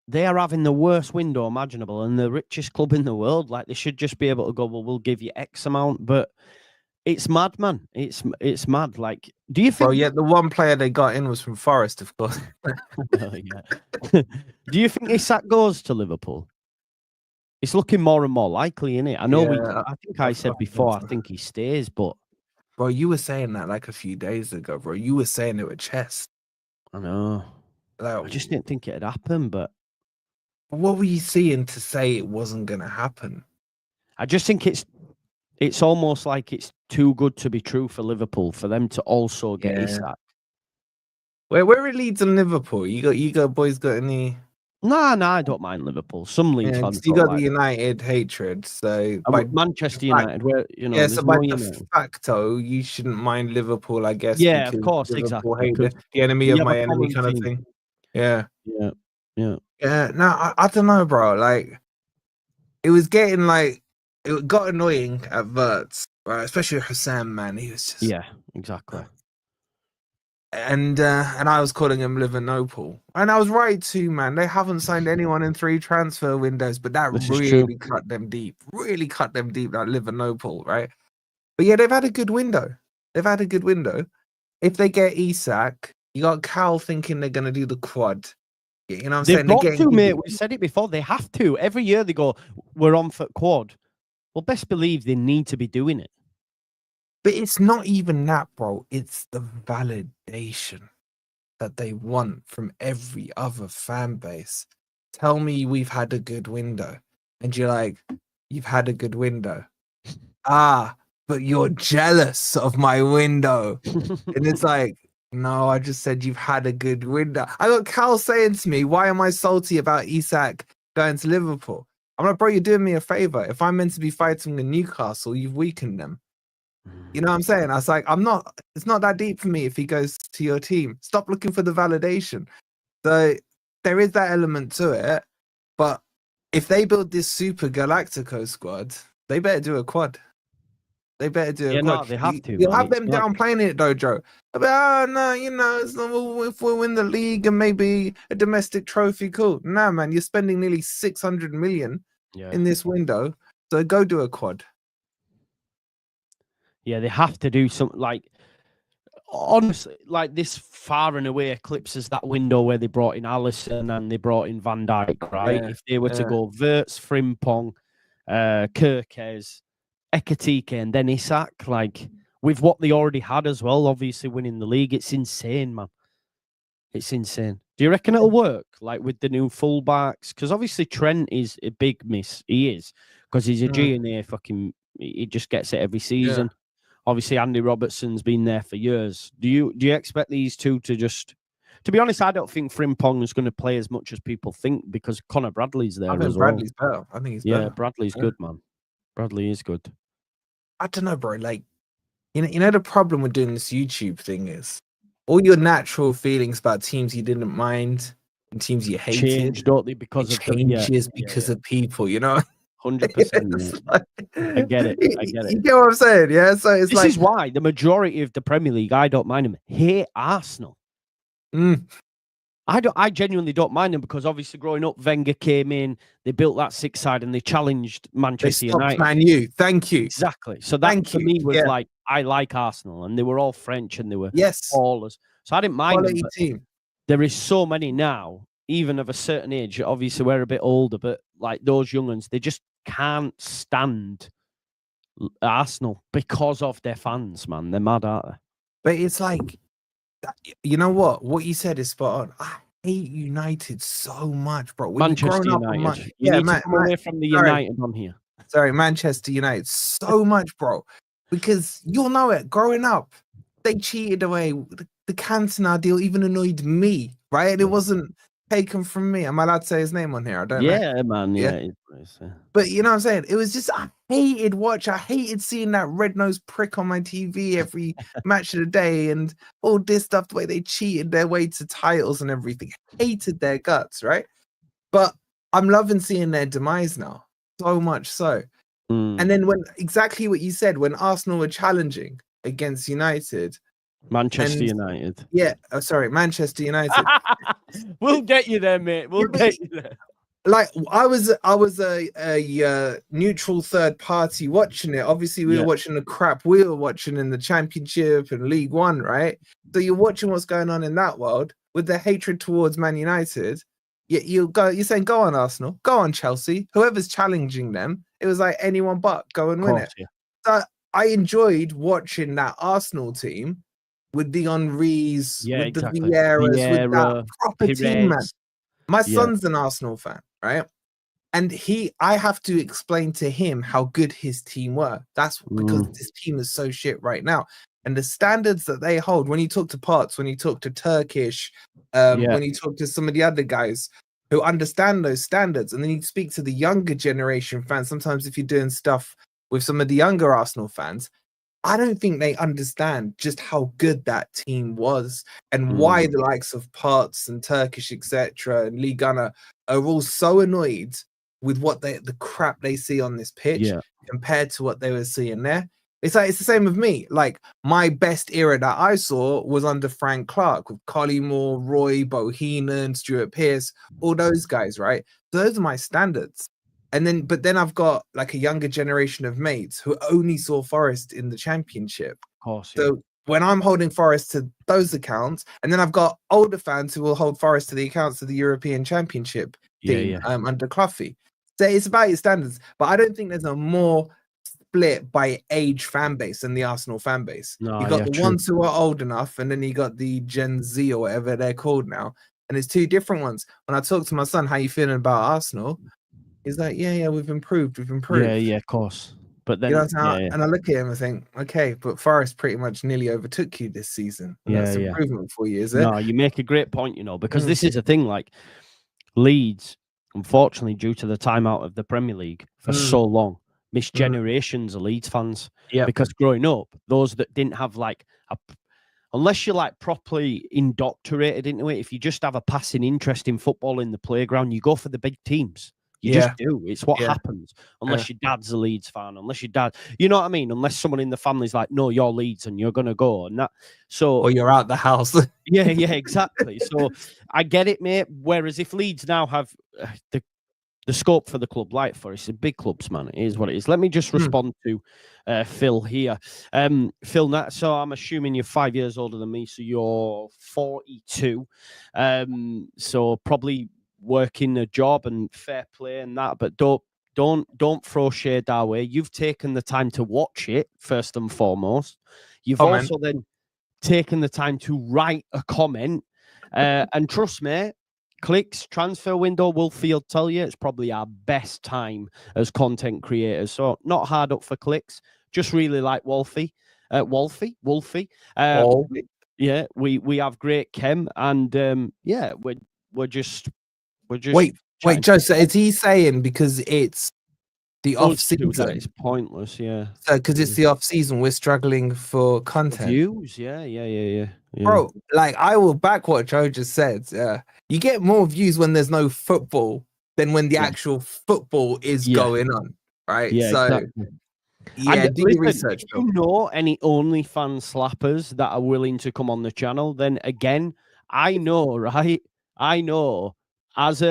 They are having the worst window imaginable and the richest club in the world. Like, they should just be able to go, well, we'll give you X amount, but... It's mad, man. It's mad. Like, do you think? Well, yeah, the one player they got in was from Forest, of course. Do you think Isak goes to Liverpool? It's looking more and more likely, isn't it? I know. I think I said before. I think he stays, but bro, you were saying that like a few days ago, bro. You were saying it with chest. I know. Like, I just didn't think it'd happen, but what were you seeing to say it wasn't going to happen? I just think it's almost like it's too good to be true for Liverpool for them to also get Isak. Where are Leeds and Liverpool? You got boys got any? Nah, I don't mind Liverpool. Some Leeds fans You don't got like the United hatred, so by Manchester United, where there's so no by United. de facto, you shouldn't mind Liverpool, I guess. Yeah, because of course, Liverpool exactly. hate the enemy of my enemy kind of theme. thing. Yeah. Yeah. No, I don't know, bro. Like, it was getting it got annoying at Verts, right? Especially Hussein, man. He was just exactly. And I was calling him Liverpool, and I was right too, man. They haven't signed anyone in 3 transfer windows, but that really cut them deep. Really cut them deep, that Liverpool, right? But yeah, they've had a good window. If they get Isak, you got Cal thinking they're gonna do the quad. You know what I'm saying? They've got to, mate. We've said it before. They have to. Every year they go, we're on for quad. Well, best believe they need to be doing it. But it's not even that, bro. It's the validation that they want from every other fan base. Tell me we've had a good window. And you're like, you've had a good window. But you're jealous of my window. And it's like, no, I just said you've had a good window. I got Cal saying to me, why am I salty about Isak going to Liverpool? I'm like, bro, you're doing me a favor. If I'm meant to be fighting in Newcastle, you've weakened them. You know what I'm saying? I was like, it's not that deep for me if he goes to your team. Stop looking for the validation. So there is that element to it. But if they build this Super Galactico squad, they better do a quad. They better do a quad. No, they have to. You'll have them downplaying it, though, Joe. But, no, it's not, if we win the league and maybe a domestic trophy, cool. Nah, man, you're spending nearly 600 million in this window. So go do a quad. Yeah, they have to do something honestly, this far and away eclipses that window where they brought in Alisson and they brought in Van Dijk, right? If they were to go Wirtz, Frimpong, Kirkes, Ekatike, and then Isak, with what they already had as well, obviously winning the league, it's insane, man. It's insane. Do you reckon it'll work, with the new fullbacks? Because obviously Trent is a big miss. He is, because he's a G&A fucking... He just gets it every season. Yeah. Obviously, Andy Robertson's been there for years. Do you expect these two to just... To be honest, I don't think Frimpong is going to play as much as people think because Connor Bradley's there as well. Bradley's better. I think he's better. Yeah, Bradley's good, man. Bradley is good. I don't know, bro. You know the problem with doing this YouTube thing is all your natural feelings about teams you didn't mind and teams you hated change, don't they? Because of people, you know. 100%. I get it. You get what I'm saying? Yeah. So it's this is why the majority of the Premier League, I don't mind them, hate Arsenal. I genuinely don't mind them because obviously growing up, Wenger came in, they built that 6-side and they challenged Manchester United. Man U. Thank you. Exactly. So that for me was I like Arsenal and they were all French and they were ballers. So I didn't mind quality them. Team. There is so many now, even of a certain age. Obviously, we're a bit older, but those young ones, they just can't stand Arsenal because of their fans, man. They're mad, aren't they? But it's you know what? What you said is spot on. I hate United so much, bro. Manchester United. You need to come away from the United on here. Sorry, Manchester United so much, bro. Because you'll know it. Growing up, they cheated away. The Cantona deal even annoyed me, right? It wasn't taken from me. Am I allowed to say his name on here? I don't know. Yeah, man. Yeah. But you know what I'm saying? It was just, I hated seeing that red-nosed prick on my TV every match of the day and all this stuff, the way they cheated their way to titles and everything. Hated their guts, right? But I'm loving seeing their demise now. So much so. And then exactly what you said, when Arsenal were challenging against United. Manchester United. Yeah, Manchester United. We'll get you there, mate. We'll get you there. I was a neutral third party watching it. Obviously, we were watching the crap we were watching in the Championship and League One, right? So you're watching what's going on in that world with the hatred towards Man United. You're saying, go on Arsenal, go on Chelsea, whoever's challenging them. It was like anyone but go and win it. Yeah. So I enjoyed watching that Arsenal team with the Henrys, Yeah, with exactly. the Vieiras, with that Vieira, proper team, man. Perez. My Yeah. son's an Arsenal fan, right? And I have to explain to him how good his team were. That's because this team is so shit right now. And the standards that they hold, when you talk to Potts, when you talk to Turkish, when you talk to some of the other guys who understand those standards, and then you speak to the younger generation fans, sometimes if you're doing stuff with some of the younger Arsenal fans, I don't think they understand just how good that team was and why the likes of Potts and Turkish, etc., and Lee Gunner are all so annoyed with what the crap they see on this pitch compared to what they were seeing there. It's the same with me. Like, my best era that I saw was under Frank Clark with Collymore, Roy, Bohinen, Stuart Pearce, all those guys, right? Those are my standards. But then I've got like a younger generation of mates who only saw Forest in the Championship. Of course, so when I'm holding Forest to those accounts, and then I've got older fans who will hold Forest to the accounts of the European Championship team under Cloughie. So it's about your standards, but I don't think there's a more split by age fan base than the Arsenal fan base. You got the ones who are old enough, and then you got the Gen Z or whatever they're called now, and it's two different ones. When I talk to my son, how you feeling about Arsenal? He's like, yeah, we've improved. Yeah, of course. But then, and I look at him and think, okay, but Forest pretty much nearly overtook you this season. And that's improvement for you, is it? No, you make a great point, because this is a thing. Like, Leeds, unfortunately, due to the timeout of the Premier League for so long, missed generations of Leeds fans. Yeah, because growing up, those that didn't have like unless you're like properly indoctrinated into it, if you just have a passing interest in football in the playground, you go for the big teams. You just do. It's what happens. Unless your dad's a Leeds fan, unless your dad, you know what I mean? Unless someone in the family's like, no, you're Leeds and you're gonna go. And that, so or you're out the house. yeah, exactly. So I get it, mate. Whereas if Leeds now have the scope for the club, like Forest, it's big clubs, man. It is what it is. Let me just respond to Phil here. Phil, so I'm assuming you're 5 years older than me, so you're 42. So probably working a job and fair play and that, but don't throw shade our way. You've taken the time to watch it first and foremost. You've also then taken the time to write a comment, and trust me, Clicks transfer window, Wolffield tell you it's probably our best time as content creators. So not hard up for Clicks, just really like Wolfie. Yeah, we have great chem, and we're just wait, Joseph, is he saying because it's the off season? It's pointless, yeah. So because it's the off season, we're struggling for content. Views, yeah. Bro, like, I will back what Joe just said. You get more views when there's no football than when the actual football is going on, right? Yeah, so exactly. Do your research. If you know any OnlyFans slappers that are willing to come on the channel, then again, I know, right? I know as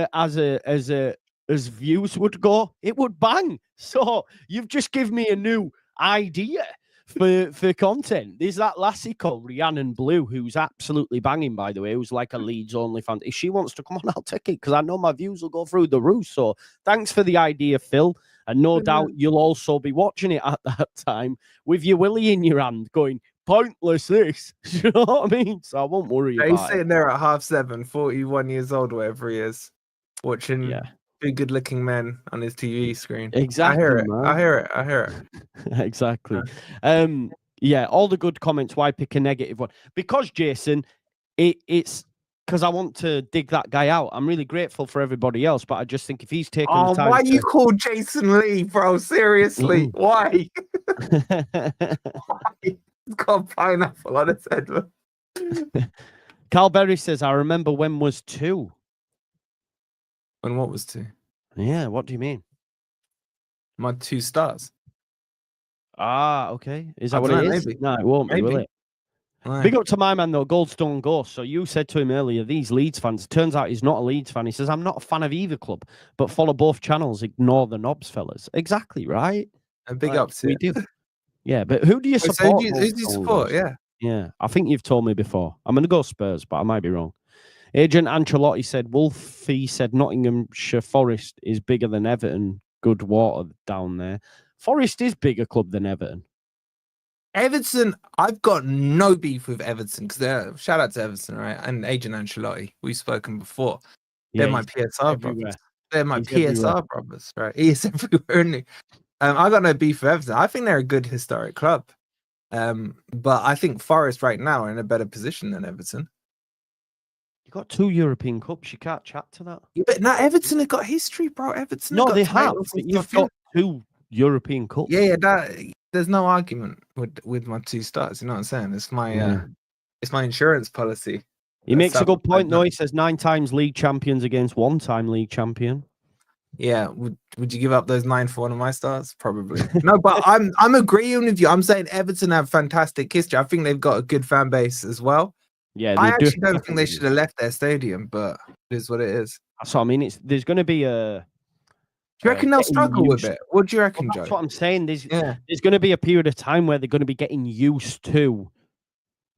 views would go, it would bang. So you've just given me a new idea for content. There's that lassie called Rhiannon Blue, who's absolutely banging, by the way, who's like a Leeds only fan. If she wants to come on, I'll take it, because I know my views will go through the roof. So thanks for the idea, Phil. And no doubt you'll also be watching it at that time with your willy in your hand going, pointless this. You know what I mean? So I won't worry about it. He's sitting there at 7:30, 41 years old, whatever he is, watching two good-looking men on his TV screen. Exactly, I hear it. Exactly. All the good comments. Why pick a negative one? Because, Jason, it's because I want to dig that guy out. I'm really grateful for everybody else, but I just think if he's taking the time why you call Jason Lee, bro? Seriously, why? He's got a pineapple on his head. Carl Berry says, I remember when was 2. When what was 2? Yeah, what do you mean? My 2 stars. Ah, okay. Is that what it is? Maybe. No, it won't be, will it? Right. Big up to my man, though, Goldstone Ghost. So you said to him earlier, these Leeds fans, turns out he's not a Leeds fan. He says, I'm not a fan of either club, but follow both channels, ignore the knobs, fellas. Exactly, right? And big up to we do. Yeah, but who do you support? So who do you support? Yeah, I think you've told me before. I'm going to go Spurs, but I might be wrong. Agent Ancelotti said, Wolfie said Nottinghamshire Forest is bigger than Everton. Good water down there. Forest is bigger club than Everton. Everton, I've got no beef with Everton because shout out to Everton, right? And Agent Ancelotti, we've spoken before. They're my PSR brothers. They're my PSR brothers, right? He is everywhere, isn't he? I got no beef with Everton. I think they're a good historic club. But I think Forest right now are in a better position than Everton. You got 2 European Cups. You can't chat to that. Yeah, but now Everton have got history, bro. Everton. No, they have. But you've got 2 European Cups. Yeah, there's no argument with my 2 starts. You know what I'm saying? It's my it's my insurance policy. He makes a good point, though. He says 9 times league champions against 1-time league champion. Yeah, would you give up those 9 for one of my starts? Probably. No, but I'm agreeing with you. I'm saying Everton have fantastic history. I think they've got a good fan base as well. Yeah, I actually don't think they should have left their stadium, but it is what it is. So I mean, there's going to be a. Do you reckon they'll struggle with it? What do you reckon, Joe? That's what I'm saying. There's going to be a period of time where they're going to be getting used to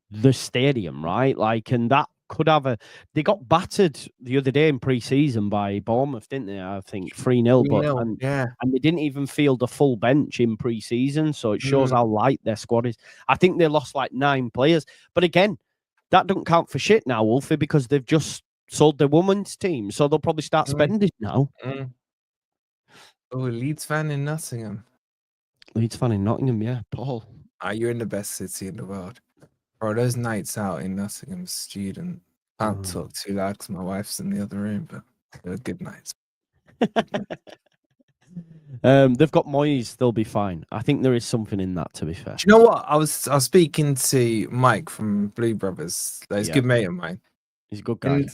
the stadium, right? Like, and that could have they got battered the other day in pre-season by Bournemouth, didn't they? I think 3-0, and they didn't even field a full bench in pre-season, so it shows how light their squad is. I think they lost like 9 players, but again, that doesn't count for shit now, Wolfie, because they've just sold their women's team, so they'll probably start spending now. Oh, Leeds fan in Nottingham. Leeds fan in Nottingham, yeah, Paul. You're in the best city in the world. Bro, those nights out in Nottingham, student. Can't talk too loud because my wife's in the other room, but they were good nights. They've got Moyes, they'll be fine. I think there is something in that, to be fair. Do you know what? I was speaking to Mike from Blue Brothers. He's a good mate of mine. He's a good guy.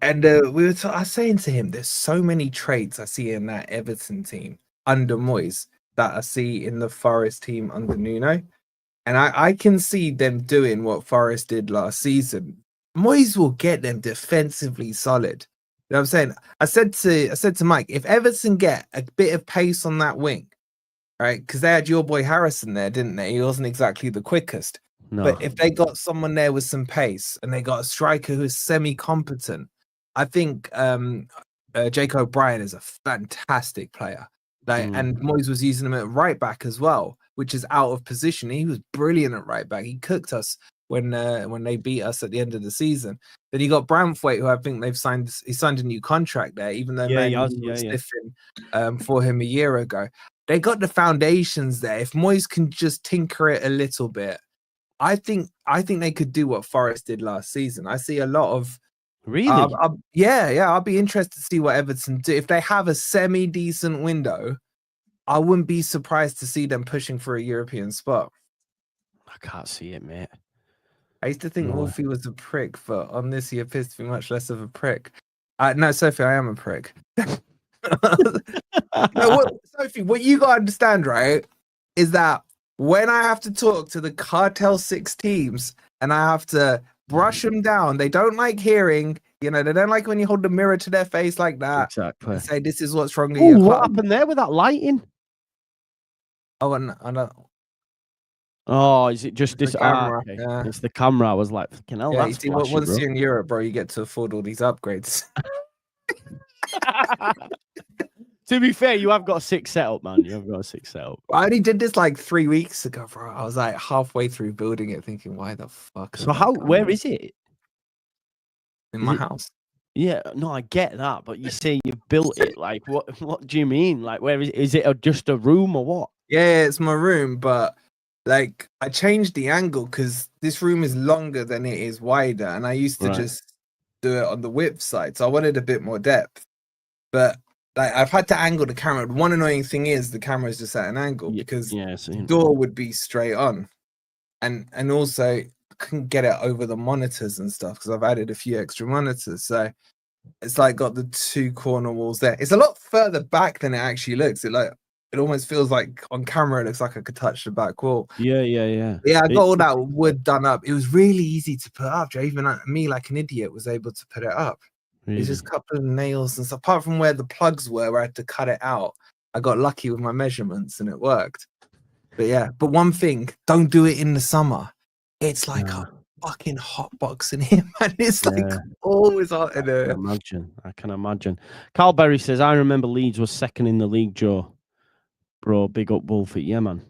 And I was saying to him, there's so many traits I see in that Everton team under Moyes that I see in the Forest team under Nuno. And I can see them doing what Forest did last season. Moyes will get them defensively solid. You know what I'm saying? I said to Mike, if Everton get a bit of pace on that wing, right? Because they had your boy Harrison there, didn't they? He wasn't exactly the quickest. No. But if they got someone there with some pace and they got a striker who's semi-competent, I think Jake O'Brien is a fantastic player. And Moyes was using him at right back as well, which is out of position. He was brilliant at right back. He cooked us when they beat us at the end of the season. Then you got Branthwaite, who I think he signed a new contract there, even though was sniffing for him a year ago. They got the foundations there. If Moyes can just tinker it a little bit, I think they could do what Forest did last season. I see a lot of really, I'll be interested to see what Everton do if they have a semi-decent window. I wouldn't be surprised to see them pushing for a European spot. I can't see it, mate. I used to think Wolfie was a prick, but on this he appears to be much less of a prick. No, Sophie, I am a prick. Sophie, what you gotta understand, right, is that when I have to talk to the Cartel 6 teams and I have to brush them down, they don't like hearing, they don't like when you hold the mirror to their face like that. Exactly. And say this is what's wrong with you. What happened there with that lighting? Oh, and I know. Oh, is it just this camera? Okay. Yeah. It's the camera. I was like, fucking hell, that's flashy, once you're in Europe, bro, you get to afford all these upgrades. To be fair, you have got a 6 setup, man. You have got a 6 setup. I only did this like 3 weeks ago, bro. I was like halfway through building it, thinking, why the fuck? So where is it? In my house. Yeah, no, I get that, but you say you built it. Like, what do you mean? Like, where is it? Just a room or what? Yeah, it's my room, but like I changed the angle because this room is longer than it is wider, and I used to just do it on the width side, so I wanted a bit more depth. But like I've had to angle the camera. One annoying thing is the camera is just at an angle because the door would be straight on, and also I couldn't get it over the monitors and stuff because I've added a few extra monitors, so it's like got the 2 corner walls there. It's a lot further back than it actually looks. It almost feels like on camera it looks like I could touch the back wall. Yeah. Yeah, I got all that wood done up. It was really easy to put up. Even me, like an idiot, was able to put it up. Really? It's just a couple of nails and stuff. Apart from where the plugs were, where I had to cut it out, I got lucky with my measurements and it worked. But one thing, don't do it in the summer. It's like a fucking hot box in here, man. It's like always hot in there. I can imagine. Carl Berry says, I remember Leeds was second in the league, Joe. Bro, big up Wolfie. Yeah, man.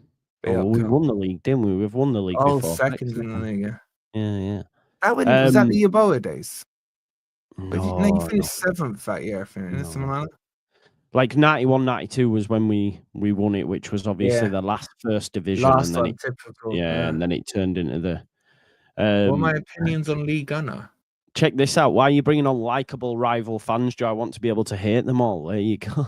Oh, we won the league, didn't we? We've won the league before. Second in the league, yeah. Yeah. Was that the Yeboah days? No, you finished 7th that year, I think. No. Something like that. Like 91, 92 was when we won it, which was obviously the last first division. Last and then typical. And then it turned into the... what are my opinions on League Gunner? Check this out. Why are you bringing on likable rival fans, Joe? I want to be able to hate them all. There you go.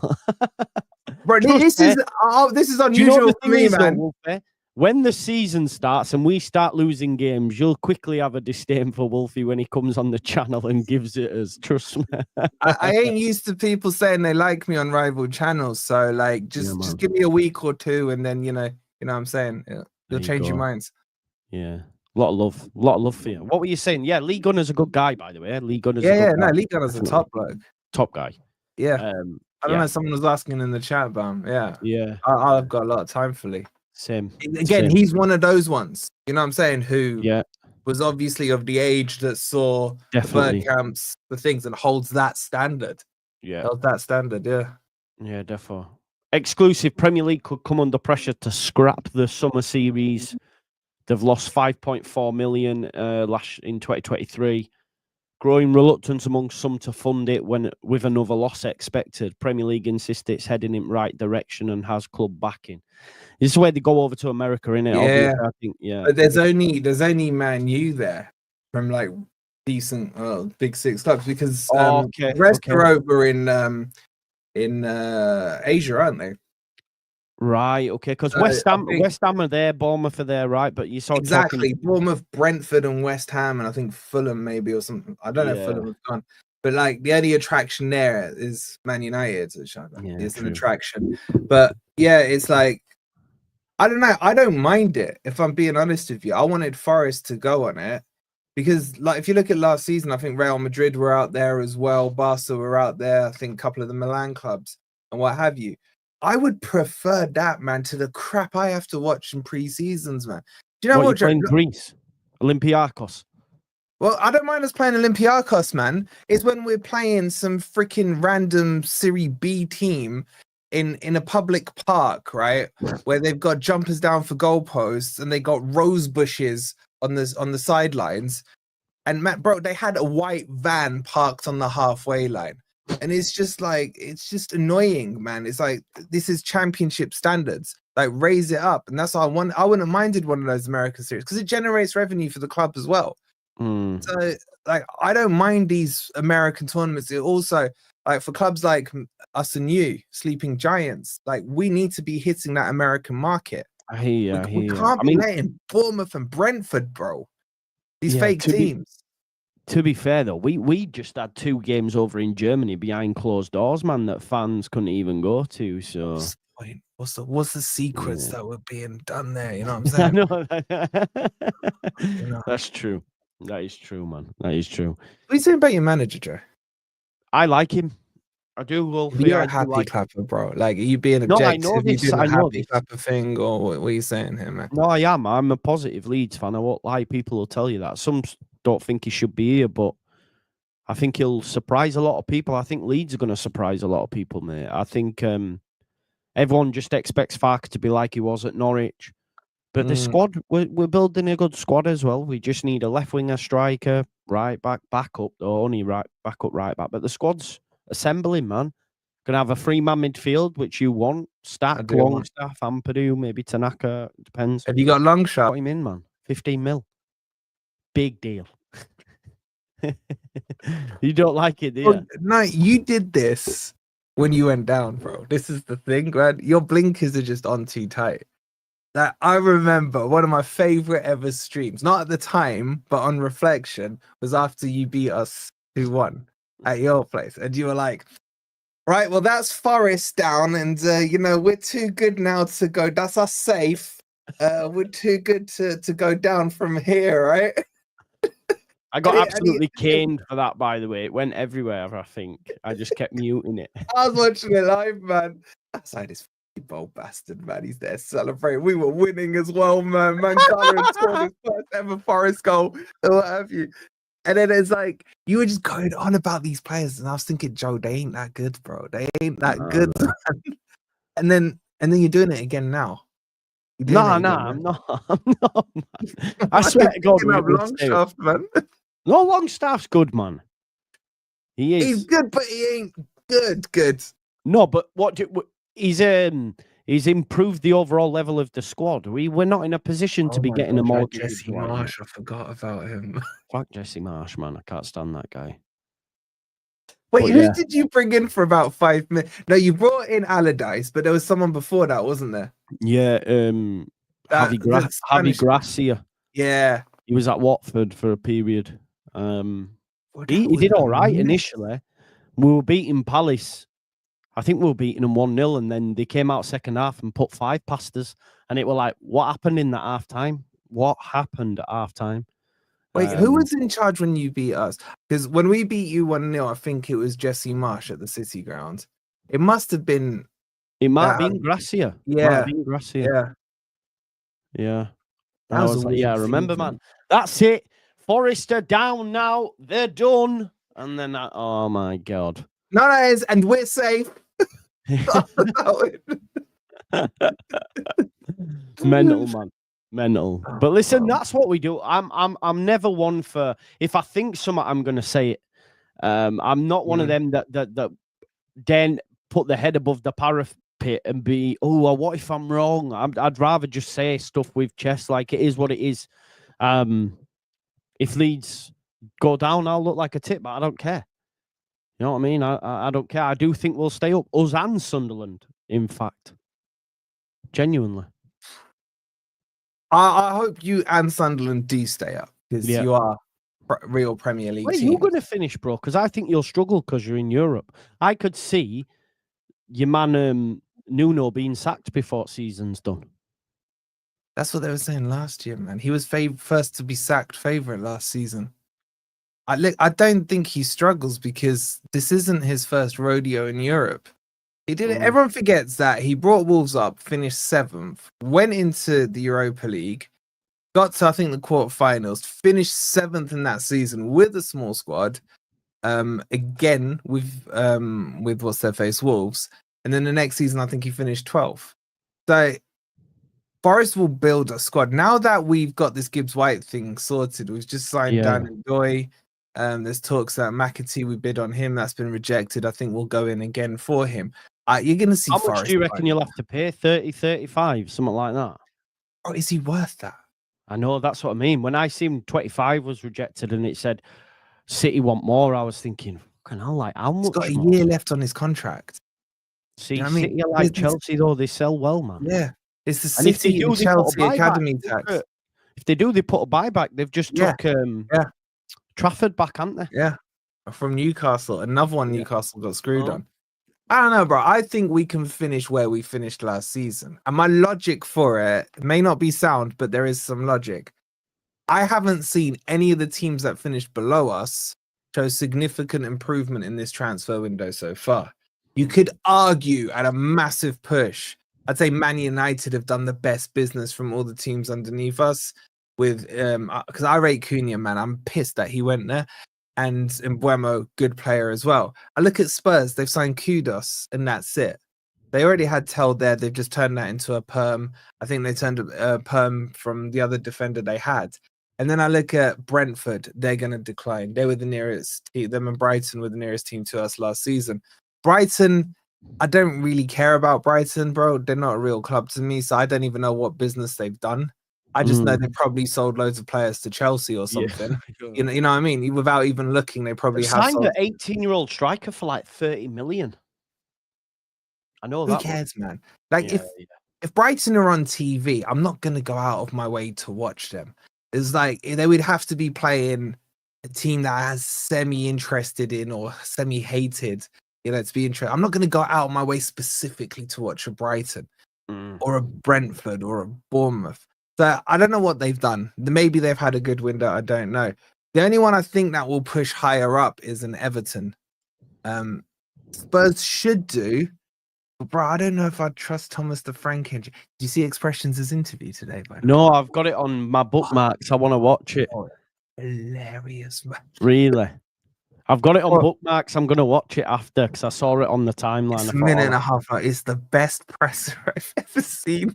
Bro, this is unusual for me, man. Wolfie? When the season starts and we start losing games, you'll quickly have a disdain for Wolfie when he comes on the channel and gives it us. Trust me. I ain't used to people saying they like me on rival channels. So, like, just give me a week or two, and then you know what I'm saying. You'll change your minds. Yeah. A lot of love for you. What were you saying? Yeah, Lee Gunner's a good guy, by the way. Lee Gunner's Lee Gunner's a top bloke. Top guy. Yeah. I don't know, someone was asking in the chat about him. Yeah. Yeah. I've got a lot of time for Lee. Same. Again, he's one of those ones, you know what I'm saying, who was obviously of the age that saw the Bergkamps, the things, and holds that standard. Yeah. Holds that standard, yeah. Yeah, definitely. Exclusive Premier League could come under pressure to scrap the summer series. They've lost 5.4 million in 2023. Growing reluctance amongst some to fund it with another loss expected. Premier League insists it's heading in right direction and has club backing. This is where they go over to America, innit? Yeah, I think, yeah. But there's only Man U there from like decent big six clubs because the rest are over in Asia, aren't they? Right, okay, because West Ham are there, Bournemouth are there, right? But you saw Bournemouth, Brentford, and West Ham, and I think Fulham maybe or something. I don't know if Fulham has gone, but like the only attraction there is Man United, which is an attraction. But yeah, it's like I don't know. I don't mind it if I'm being honest with you. I wanted Forest to go on it because, like, if you look at last season, I think Real Madrid were out there as well, Barca were out there. I think a couple of the Milan clubs and what have you. I would prefer that, man, to the crap I have to watch in pre-seasons, man. Do you know what? You're playing Greece, Olympiacos. Well, I don't mind us playing Olympiacos, man. It's when we're playing some freaking random Serie B team in a public park, right? Where they've got jumpers down for goalposts and they got rose bushes on the sidelines. And Matt, bro, they had a white van parked on the halfway line. And it's just annoying, man. It's like, this is championship standards. Like, raise it up. And that's all I want. I wouldn't have minded one of those American series because it generates revenue for the club as well. So, like, I don't mind these American tournaments. It also, like, for clubs like us and you, Sleeping Giants, like, we need to be hitting that American market. We can't be letting Bournemouth and Brentford, bro. These fake teams. To be fair, though, we just had 2 games over in Germany behind closed doors, man, that fans couldn't even go to. So what's the secrets that were being done there? You know what I'm saying? That's true. That is true, man. That is true. What are you saying about your manager, Joe? I like him. I do. Well, you're a happy clapper, bro. Like, are you being objective? No, I know this. I know this clapper thing, or what are you saying here, man? No, I am. I'm a positive Leeds fan. I won't lie. People will tell you that. Some don't think he should be here, but I think he'll surprise a lot of people. I think Leeds are going to surprise a lot of people, mate. I think everyone just expects Farke to be like he was at Norwich. But the squad, we're building a good squad as well. We just need a left winger, striker, right back, backup, though, only backup, right back. But the squad's assembling, man. Gonna have a 3-man midfield, which you want. Stack, Longstaff, Ampadu, maybe Tanaka. Depends. Have you got Longshot? Got him in, man. 15 mil. Big deal. You don't like it, do you? Well, no, you did this when you went down, bro. This is the thing, man. Your blinkers are just on too tight. That I remember one of my favorite ever streams, not at the time, but on reflection, was after you beat us 2-1 at your place. And you were like, right, well, that's Forest down. And, we're too good now to go. That's us safe. We're too good to go down from here, right? I got absolutely caned for that, by the way. It went everywhere, I think. I just kept muting it. I was watching it live, man. Outside this bold bastard, man. He's there celebrating. We were winning as well, man. Mancala scored his first ever Forest goal, or what have you. And then it's like, you were just going on about these players. And I was thinking, Joe, they ain't that good, bro. They ain't that good, man. And then you're doing it again now. No, I'm not. I'm not. Man. I swear to God, we will stay up. Longstaff, man. No, Longstaff's good, man. He is. He's good, but he ain't good. No, but he's improved the overall level of the squad. We're not in a position to be getting a more Jesse Marsh. I forgot about him. Fuck Jesse Marsh, man. I can't stand that guy. Wait, who did you bring in for about 5 minutes? No, you brought in Allardyce, but there was someone before that, wasn't there? Yeah, Javi Gracia. Yeah. He was at Watford for a period. He did all right initially. We were beating Palace. I think we were beating them 1-0, and then they came out second half and put 5 past us. And it were like, what happened in that half time? What happened at half time? Wait, who was in charge when you beat us? Because when we beat you 1-0, I think it was Jesse Marsh at the City ground. It must have been. It might have been Gracia. Yeah. Yeah. That was I remember, man. That's it. Forest are down now. They're done. And then, oh my God. No, that is, and we're safe. Mental, man. Mental. But listen, that's what we do. I'm never one for, if I think something, I'm gonna say it. I'm not one of them that then put the head above the parapet and be, well, what if I'm wrong? I'd rather just say stuff with chest, like it is what it is. If Leeds go down, I'll look like a tit, but I don't care. You know what I mean? I don't care. I do think we'll stay up. Us and Sunderland, in fact. Genuinely. I hope you and Sunderland do stay up, because you are real Premier League Where are you going to finish, bro? Because I think you'll struggle because you're in Europe. I could see your man Nuno being sacked before season's done. That's what they were saying last year, man. He was first to be sacked favourite last season. I don't think he struggles because this isn't his first rodeo in Europe. He did it. Everyone forgets that he brought Wolves up, finished 7th, went into the Europa League, got to, I think, the quarterfinals, finished 7th in that season with a small squad. Again with what's their face, Wolves, and then the next season I think he finished 12th. So Forest will build a squad now that we've got this Gibbs-White thing sorted. We've just signed Dan Joy. There's talks that McAtee, we bid on him, that's been rejected. I think we'll go in again for him. You're going to see. How much do you reckon you'll have to pay? 30, 35, something like that? Oh, is he worth that? I know, that's what I mean. When I seen 25 was rejected and it said City want more, I was thinking, fucking hell, like how much? He's got a more? year left on his contract. See, you know City are like Chelsea, though, they sell well, man. Yeah, it's the City and Chelsea academy tax. If they do, they put a buyback. They've just took Trafford back, haven't they? Yeah, from Newcastle. Another one Newcastle got screwed on. I don't know, bro. I think we can finish where we finished last season. And my logic for it may not be sound, but there is some logic. I haven't seen any of the teams that finished below us show significant improvement in this transfer window so far. You could argue at a massive push. I'd say Man United have done the best business from all the teams underneath us. With because I rate Cunha, man. I'm pissed that he went there. And Mbeumo, good player as well. I look at Spurs, they've signed Kudos, and that's it. They already had Tell there, they've just turned that into a perm. I think they turned a perm from the other defender they had. And then I look at Brentford, they're going to decline. They were the nearest team, them and Brighton were the nearest team to us last season. Brighton, I don't really care about Brighton, bro. They're not a real club to me, so I don't even know what business they've done. I just know they probably sold loads of players to Chelsea or something. You know what I mean? Without even looking, they probably have signed an 18-year-old striker for like 30 million. I know that. Who cares, man? Like if Brighton are on TV, I'm not gonna go out of my way to watch them. It's like they would have to be playing a team that has semi-interested in or semi-hated, to be interested. I'm not gonna go out of my way specifically to watch a Brighton or a Brentford or a Bournemouth. So I don't know what they've done. Maybe they've had a good window. I don't know. The only one I think that will push higher up is an Everton. Spurs should do. But bro, I don't know if I'd trust Thomas the Frank. Did you see Expressions' interview today? No, I've got it on my bookmarks. I want to watch it. Hilarious, man. Really? I've got it on bookmarks. I'm going to watch it after because I saw it on the timeline. It's a minute and a half. It's the best presser I've ever seen.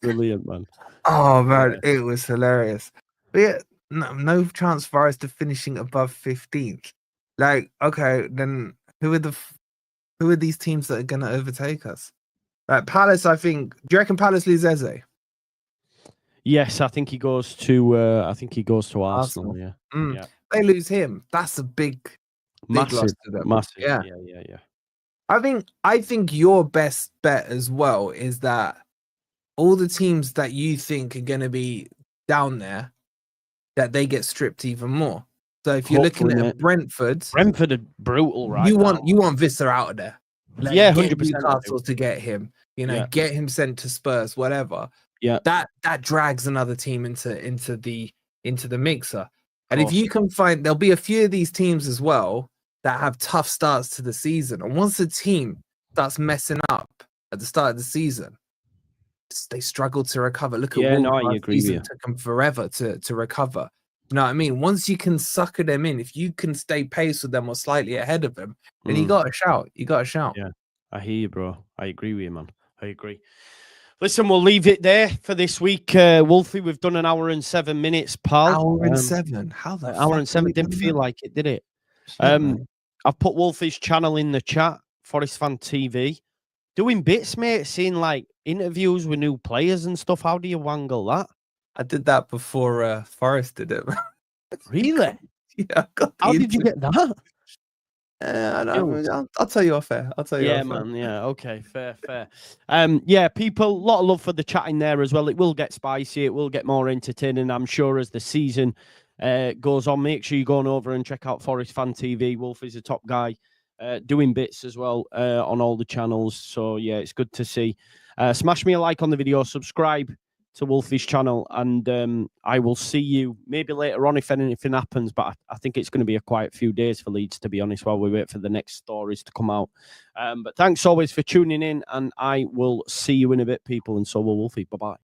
Brilliant, man. Oh man, it was hilarious. But yeah, no chance for us to finishing above 15th. Like, okay, then who are these teams that are gonna overtake us? Like Palace, I think. Do you reckon Palace lose Eze? Yes, I think he goes to. Arsenal. Yeah, yeah. They lose him. That's a big loss to them. Massive. Yeah. Yeah. I think your best bet as well is that all the teams that you think are going to be down there, that they get stripped even more. So if you're looking at Brentford are brutal, right? You want Visser out of there. Like, yeah, 100%. Newcastle to get him. Get him sent to Spurs, whatever. Yeah, that drags another team into the mixer. And if you can find, there'll be a few of these teams as well that have tough starts to the season. And once a team starts messing up at the start of the season, they struggle to recover. Look at Wolves. I agree. Season took them forever to recover. You know what I mean? Once you can sucker them in, if you can stay pace with them or slightly ahead of them, then you got a shout. Yeah, I hear you, bro. I agree with you, man. I agree. Listen, we'll leave it there for this week. Wolfie, we've done an hour and 7 minutes, pal. Hour and 7? How the hour and 7 didn't feel like it, did it? I've put Wolfie's channel in the chat, Forest Fan TV. Doing bits, mate, seeing like interviews with new players and stuff. How do you wangle that? I did that before Forest did it. Really? Yeah. How did you get that? I'll tell you off air. Yeah, man. Yeah. Okay. Fair. Yeah, people, a lot of love for the chatting there as well. It will get spicy. It will get more entertaining, I'm sure, as the season goes on. Make sure you go on over and check out Forest Fan TV. Wolf is a top guy, doing bits as well on all the channels. So yeah, it's good to see. Smash me a like on the video. Subscribe to Wolfie's channel, and I will see you maybe later on if anything happens, but I think it's going to be a quiet few days for Leeds, to be honest, while we wait for the next stories to come out. But thanks always for tuning in, and I will see you in a bit, people, and so will Wolfie. Bye-bye.